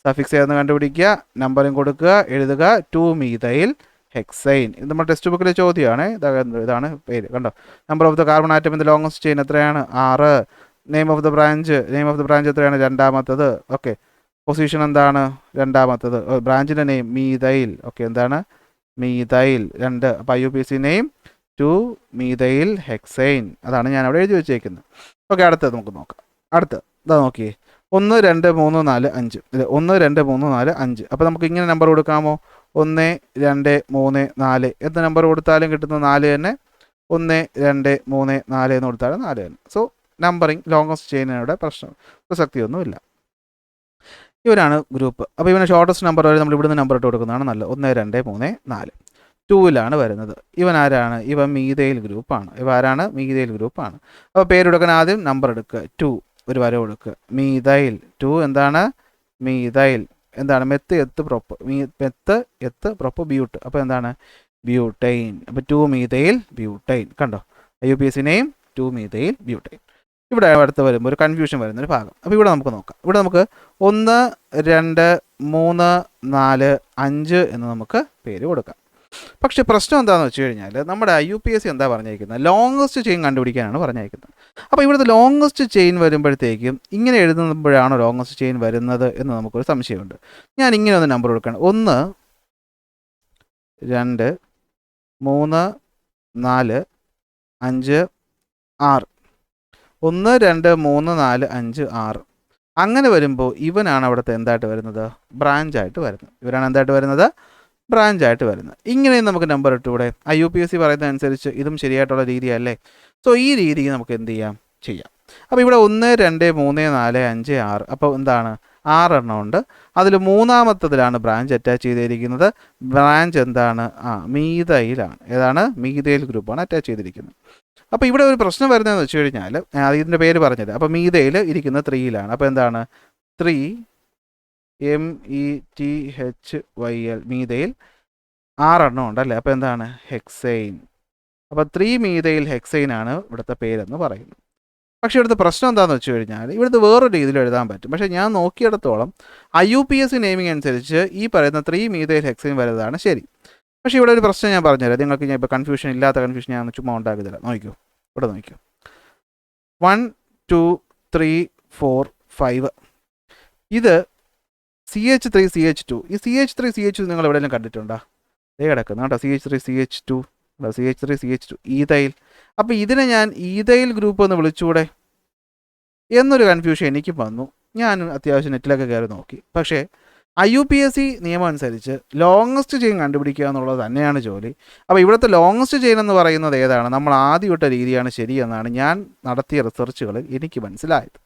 സഫിക്സ് ഏതെന്ന് കണ്ടുപിടിക്കുക, നമ്പറും കൊടുക്കുക, എഴുതുക 2 മീഥൈൽ ഹെക്സൈൻ. ഇത് നമ്മുടെ ടെക്സ്റ്റ് ബുക്കിലെ ചോദ്യമാണ്. ഇതാണ് പേര്. കണ്ടോ? Number of the carbon atom in the longest chain എത്രയാണ്? 6. നെയിം ഓഫ് ദ ബ്രാഞ്ച് എത്രയാണ്? രണ്ടാമത്തത്. ഓക്കെ. പൊസിഷൻ എന്താണ്? രണ്ടാമത്തത്. ബ്രാഞ്ചിൻ്റെ നെയിം മീഥൈൽ. ഓക്കെ, എന്താണ്? മീഥൈൽ 2. അപ്പോൾ IUPAC നെയിം 2 മീഥൈൽ ഹെക്സൈൻ. അതാണ് ഞാൻ അവിടെ എഴുതി വെച്ചേക്കുന്നത്. ഓക്കെ, അടുത്തത് നമുക്ക് നോക്കാം. ഇതാ നോക്കിയേ. 1 2 3 4 5. ഇത് 1 2 3 4 5. അപ്പോൾ നമുക്ക് ഇങ്ങനെ നമ്പർ കൊടുക്കാമോ? 1 2 3 4 എന്ന നമ്പർ കൊടുത്താലും കിട്ടുന്ന 4 തന്നെ. 1 2 3 4 എന്ന് കൊടുത്താലും 4 തന്നെ. സോ നമ്പറിങ് ലോങ്സ്റ്റ് ചെയിനിവിടെ പ്രസക്തിയൊന്നുമില്ല. ഇവരാണ് ഗ്രൂപ്പ്. അപ്പോൾ ഇവനെ ഷോർട്ടസ്റ്റ് നമ്പർ വരെ നമ്മൾ ഇവിടുന്ന് നമ്പർ ഇട്ട് കൊടുക്കുന്നതാണ് നല്ലത്. 1 2 3 4. 2ലാണ് വരുന്നത്. ഇവൻ ആരാണ്? ഇവൻ മീഥൈൽ ഗ്രൂപ്പാണ്. ഇവ ആരാണ്? മീഥൈൽ ഗ്രൂപ്പാണ്. അപ്പോൾ പേരെടുക്കാൻ ആദ്യം നമ്പർ എടുക്കുക. 2 ഒരു വര കൊടുക്കുക. മീഥൈൽ 2 എന്താണ്? മീഥൈൽ. എന്താണ്? Meth eth prop, meth eth prop but. അപ്പോൾ എന്താണ്? ബ്യൂട്ടൈൻ. അപ്പോൾ 2 മീഥൈൽ ബ്യൂട്ടൈൻ. കണ്ടോ? IUPAC name 2 methyl butane. ഇവിടെ അടുത്ത് വരുമ്പോൾ ഒരു കൺഫ്യൂഷൻ വരുന്നൊരു ഭാഗം. അപ്പോൾ ഇവിടെ നമുക്ക് നോക്കാം. ഇവിടെ നമുക്ക് 1 2 3 4 5 എന്ന് നമുക്ക് പേര് കൊടുക്കാം. പക്ഷേ പ്രശ്നം എന്താണെന്ന് വെച്ച് കഴിഞ്ഞാൽ നമ്മുടെ IUPAC എന്താ പറഞ്ഞിരിക്കുന്നത്? ലോങ്സ്റ്റ് ചെയിൻ കണ്ടുപിടിക്കാനാണ് പറഞ്ഞിരിക്കുന്നത്. അപ്പോൾ ഇവിടുത്തെ ലോങ്സ്റ്റ് ചെയിൻ വരുമ്പോഴത്തേക്കും ഇങ്ങനെ എഴുതുമ്പോഴാണോ ലോങ്സ്റ്റ് ചെയിൻ വരുന്നത് എന്ന് നമുക്കൊരു സംശയമുണ്ട്. ഞാൻ ഇങ്ങനെ ഒന്ന് നമ്പർ കൊടുക്കണം. 1 2 3 4 5 6. 1 2 3 4 5 6. അങ്ങനെ വരുമ്പോൾ ഇവനാണ് അവിടുത്തെ എന്തായിട്ട് വരുന്നത്? ബ്രാഞ്ചായിട്ട് വരുന്നത്. ഇവരാണ് എന്തായിട്ട് വരുന്നത്? ബ്രാഞ്ചായിട്ട് വരുന്നത്. ഇങ്ങനെയും നമുക്ക് നമ്പർ ഇട്ടൂടെ? IUPAC പറയുന്ന അനുസരിച്ച് ഇതും ശരിയായിട്ടുള്ള രീതിയല്ലേ? സോ ഈ രീതി നമുക്ക് എന്ത് ചെയ്യാം? അപ്പോൾ ഇവിടെ 1 2 3 4 5 6. അപ്പോൾ എന്താണ്? 6 എണ്ണം ഉണ്ട്. അതിൽ മൂന്നാമത്തതിലാണ് ബ്രാഞ്ച് അറ്റാച്ച് ചെയ്തിരിക്കുന്നത്. ബ്രാഞ്ച് എന്താണ്? മീഥൈലാണ്. ഏതാണ്? മീഥൈൽ ഗ്രൂപ്പാണ് അറ്റാച്ച് ചെയ്തിരിക്കുന്നത്. അപ്പോൾ ഇവിടെ ഒരു പ്രശ്നം വരുന്നതെന്ന് വെച്ച് കഴിഞ്ഞാൽ ഇതിൻ്റെ പേര് പറഞ്ഞത്. അപ്പോൾ മീഥൈൽ ഇരിക്കുന്നത് 3ലാണ്. അപ്പോൾ എന്താണ്? 3 METHYL മീഥൈൽ 6 എണ്ണം ഉണ്ടല്ലേ? അപ്പോൾ എന്താണ്? ഹെക്സൈൻ. അപ്പോൾ 3 മീഥൈൽ ഹെക്സൈൻ ആണ് ഇവിടുത്തെ പേരെന്ന് പറയുന്നത്. പക്ഷേ ഇവിടുത്തെ പ്രശ്നം എന്താണെന്ന് വെച്ച് കഴിഞ്ഞാൽ ഇവിടുത്തെ വേറൊരു രീതിയിൽ എഴുതാൻ പറ്റും. പക്ഷേ ഞാൻ നോക്കിയിടത്തോളം IUPAC നെയിമിംഗ് അനുസരിച്ച് ഈ പറയുന്ന 3 മീഥൈൽ ഹെക്സൈൻ വരുന്നതാണ് ശരി. പക്ഷേ ഇവിടെ ഒരു പ്രശ്നം ഞാൻ പറഞ്ഞുതരാം. നിങ്ങൾക്ക് ഞാൻ ഇപ്പോൾ കൺഫ്യൂഷൻ ഇല്ലാത്ത കൺഫ്യൂഷൻ ഞാൻ ചുമ്മാ ഉണ്ടാക്കി തരാം. നോക്കിക്കോ, ഇവിടെ നോക്കിക്കോ. 1 2 3 4 5. ഇത് CH3 CH2. ഈ CH3 CH2 നിങ്ങൾ എവിടെയെങ്കിലും കണ്ടിട്ടുണ്ടോ? കിടക്കുന്നു കേട്ടോ. CH3 CH2 ethyl. അപ്പോൾ ഇതിനെ ഞാൻ ഈഥൈൽ ഗ്രൂപ്പ് എന്ന് വിളിച്ചുകൂടെ എന്നൊരു കൺഫ്യൂഷൻ എനിക്ക് വന്നു. ഞാൻ അത്യാവശ്യം നെറ്റിലൊക്കെ കയറി നോക്കി. പക്ഷേ IUPAC നിയമം അനുസരിച്ച് ലോങ്ങസ്റ്റ് ചെയിൻ കണ്ടുപിടിക്കുക എന്നുള്ളത് തന്നെയാണ് ജോലി. അപ്പോൾ ഇവിടുത്തെ ലോങ്ങസ്റ്റ് ചെയിൻ എന്ന് പറയുന്നത് ഏതാണ്? നമ്മൾ ആദ്യം ഇട്ട രീതിയാണ് ശരിയെന്നാണ് ഞാൻ നടത്തിയ റിസർച്ചുകളിൽ എനിക്ക് മനസ്സിലായത്.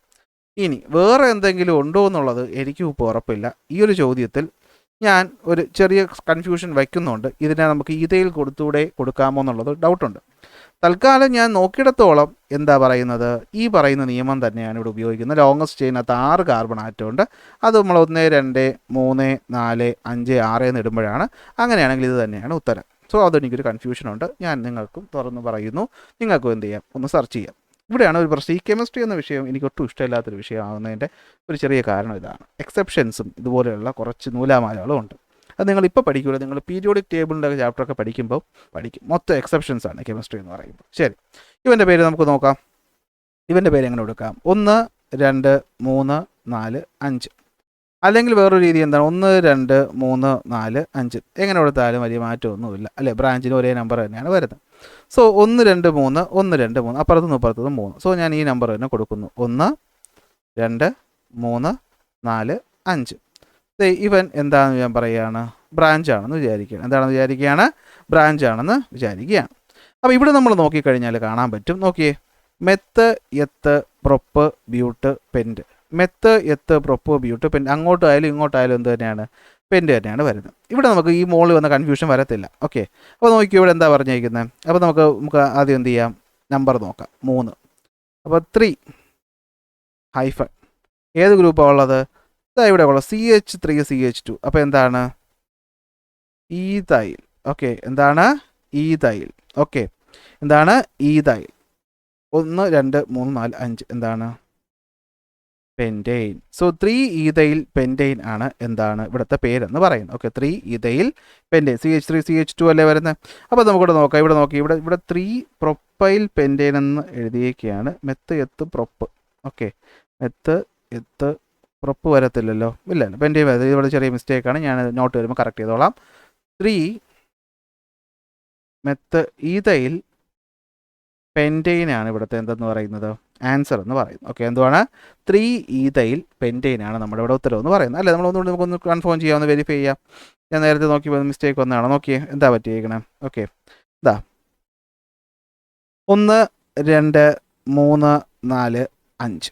ഇനി വേറെ എന്തെങ്കിലും ഉണ്ടോ എന്നുള്ളത് എനിക്കും ഇപ്പോൾ ഉറപ്പില്ല. ഈ ഒരു ചോദ്യത്തിൽ ഞാൻ ഒരു ചെറിയ കൺഫ്യൂഷൻ വയ്ക്കുന്നുണ്ട്. ഇതിനെ നമുക്ക് ഈഥൈൽ കൊടുക്കാമോ എന്നുള്ളത് ഡൗട്ടുണ്ട്. തൽക്കാലം ഞാൻ നോക്കിയിടത്തോളം എന്താ പറയുന്നത്? ഈ പറയുന്ന നിയമം തന്നെയാണ് ഇവിടെ ഉപയോഗിക്കുന്നത്. ലോങ്ങസ്റ്റ് ചെയിനകത്ത് 6 കാർബൺ ആറ്റം ഉണ്ട്. അത് നമ്മൾ 1 2 3 4 5 6 എന്ന് ഇടുമ്പോഴാണ്. അങ്ങനെയാണെങ്കിൽ ഇത് തന്നെയാണ് ഉത്തരം. സോ അതെനിക്കൊരു കൺഫ്യൂഷനുണ്ട്. ഞാൻ നിങ്ങൾക്കും തുറന്ന് പറയുന്നു. നിങ്ങൾക്കും എന്ത് ചെയ്യാം? ഒന്ന് സെർച്ച് ചെയ്യാം. ഇവിടെയാണ് ഒരു പ്രശ്നം. ഈ കെമിസ്ട്രി എന്ന വിഷയം എനിക്ക് ഒട്ടും ഇഷ്ടമില്ലാത്തൊരു വിഷയമാകുന്നതിൻ്റെ ഒരു ചെറിയ കാരണം ഇതാണ്. എക്സെപ്ഷൻസും ഇതുപോലെയുള്ള കുറച്ച് നൂലാമാലകളും ഉണ്ട്. അത് നിങ്ങളിപ്പോൾ പഠിക്കില്ല. നിങ്ങൾ പീരിയോഡിക് ടേബിളിൻ്റെ ചാപ്റ്ററൊക്കെ പഠിക്കും. മൊത്തം എക്സെപ്ഷൻസ് ആണ് കെമിസ്ട്രി എന്ന് പറയുമ്പോൾ. ശരി, ഇവൻ്റെ പേര് നമുക്ക് നോക്കാം. ഇവൻ്റെ പേര് എങ്ങനെ കൊടുക്കാം? 1 2 3 4 5. അല്ലെങ്കിൽ വേറൊരു രീതി എന്താണ്? 1 2 3 4 5. എങ്ങനെ കൊടുത്താലും വലിയ മാറ്റമൊന്നുമില്ല അല്ലേ? ബ്രാഞ്ചിന് ഒരേ നമ്പർ തന്നെയാണ് വരുന്നത്. സോ 1 2 3 1 2 3 അപ്പുറത്തും 3. സോ ഞാൻ ഈ നമ്പർ തന്നെ കൊടുക്കുന്നു. 1 2 3 4 5. ഇവൻ എന്താണെന്ന് ഞാൻ പറയുകയാണ്? ബ്രാഞ്ചാണെന്ന് വിചാരിക്കുകയാണ്. ബ്രാഞ്ചാണെന്ന് വിചാരിക്കുകയാണ്. അപ്പോൾ ഇവിടെ നമ്മൾ നോക്കിക്കഴിഞ്ഞാൽ കാണാൻ പറ്റും. നോക്കിയേ, meth eth prop but pent. Meth eth prop but pent. അങ്ങോട്ടായാലും ഇങ്ങോട്ടായാലും എന്ത് തന്നെയാണ്? പെൻറ്റ് തന്നെയാണ് വരുന്നത്. ഇവിടെ നമുക്ക് ഈ മോളിൽ വന്ന കൺഫ്യൂഷൻ വരത്തില്ല. ഓക്കെ, അപ്പോൾ നോക്കിയോ ഇവിടെ എന്താ പറഞ്ഞിരിക്കുന്നത്? അപ്പോൾ നമുക്ക് ആദ്യം എന്ത് ചെയ്യാം? നമ്പർ നോക്കാം. 3. അപ്പോൾ 3 ഹൈഫൺ. ഏത് ഗ്രൂപ്പാണ് ഉള്ളത്? ഇതാ ഇവിടെ ഉള്ളത് CH3CH2. അപ്പോൾ എന്താണ്? ഈതൈൽ. ഓക്കെ, എന്താണ്? ഈതൈൽ. ഓക്കെ, എന്താണ്? ഈതൈൽ. 1 2 3 4 5 എന്താണ്? പെൻറ്റെയിൻ. സോ 3-ഈതൈൽ പെൻറ്റെയിൻ ആണ് എന്താണ് ഇവിടുത്തെ പേരെന്ന് പറയുന്നത്. Okay, 3-ഈതൈൽ pentane. CH3CH2 അല്ലേ വരുന്നത്. അപ്പോൾ നമുക്കിവിടെ നോക്കാം. ഇവിടെ നോക്കി, ഇവിടെ 3-പ്രൊപ്പൈൽ പെൻറ്റെയിൻ എന്ന് എഴുതിയേക്കാണ്. Meth eth prop. Okay, meth eth prop വരത്തില്ലല്ലോ. ഇല്ല, പെൻറ്റെയിൻ വരത്തില്ല. ഇവിടെ ചെറിയ മിസ്റ്റേക്കാണ്. ഞാൻ നോട്ട് വരുമ്പോൾ കറക്റ്റ് ചെയ്തോളാം. 3 മെത്ത് ഈതൈൽ പെൻറ്റെയിൻ ആണ് ഇവിടുത്തെ എന്തെന്ന് പറയുന്നത് ആൻസർ എന്ന് പറയുന്നത്. ഓക്കെ, എന്തുവാണ്? 3-ഈതൈൽ പെൻറ്റെയിൻ ആണ് നമ്മുടെ ഇവിടെ ഉത്തരവ് എന്ന് പറയുന്നത്. അല്ലേ, നമ്മളൊന്നുകൂടി നമുക്കൊന്ന് കൺഫേം ചെയ്യാം, ഒന്ന് വെരിഫൈ ചെയ്യാം. ഞാൻ നേരത്തെ നോക്കി മിസ്റ്റേക്ക് വന്നതാണോ നോക്കിയേ, എന്താ പറ്റിയേക്കണേ? ഓക്കെ, ഇതാ 1 2 3 4 5.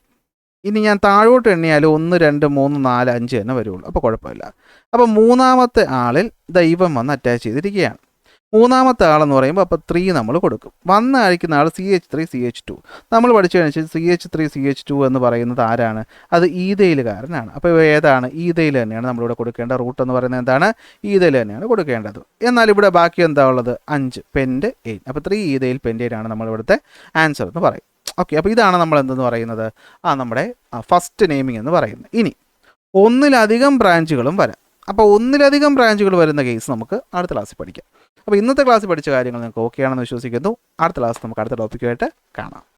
ഇനി ഞാൻ താഴോട്ട് എണ്ണിയാൽ 1 2 3 4 5 തന്നെ വരുള്ളൂ. അപ്പോൾ കുഴപ്പമില്ല. അപ്പോൾ മൂന്നാമത്തെ ആളിൽ ദൈവം വന്ന് അറ്റാച്ച് ചെയ്തിരിക്കുകയാണ്. മൂന്നാമത്തെ ആളെന്ന് പറയുമ്പോൾ അപ്പോൾ 3 നമ്മൾ കൊടുക്കും. വന്ന് അയക്കുന്ന ആൾ CH3CH2. നമ്മൾ പഠിച്ചു കഴിഞ്ഞാൽ CH3CH2 എന്ന് പറയുന്നത് ആരാണ്? അത് ഈതൈലുകാരനാണ്. അപ്പോൾ ഏതാണ്? ഈതൈൽ തന്നെയാണ് നമ്മളിവിടെ കൊടുക്കേണ്ട റൂട്ട് എന്ന് പറയുന്നത്. എന്താണ്? ഈതൈൽ തന്നെയാണ് കൊടുക്കേണ്ടത്. എന്നാൽ ഇവിടെ ബാക്കി എന്താ ഉള്ളത്? 5 പെൻറ്റെയിൻ. അപ്പോൾ 3-ഈതൈൽ പെൻറ്റെയിൻ ആണ് നമ്മളിവിടുത്തെ ആൻസർ എന്ന് പറയും. ഓക്കെ, അപ്പോൾ ഇതാണ് നമ്മൾ എന്തെന്ന് പറയുന്നത്? നമ്മുടെ ഫസ്റ്റ് നെയിമിംഗ് എന്ന് പറയുന്നത്. ഇനി ഒന്നിലധികം ബ്രാഞ്ചുകളും വരാം. അപ്പോൾ ഒന്നിലധികം ബ്രാഞ്ചുകൾ വരുന്ന കേസ് നമുക്ക് അടുത്ത ക്ലാസ്സിൽ പഠിക്കാം. അപ്പോൾ ഇന്നത്തെ ക്ലാസ്സിൽ പഠിച്ച കാര്യങ്ങൾ നിങ്ങൾക്ക് ഓക്കെ ആണെന്ന് വിശ്വസിക്കുന്നു. അടുത്ത ക്ലാസ് നമുക്ക് അടുത്ത ടോപ്പിക്കുമായിട്ട് കാണാം.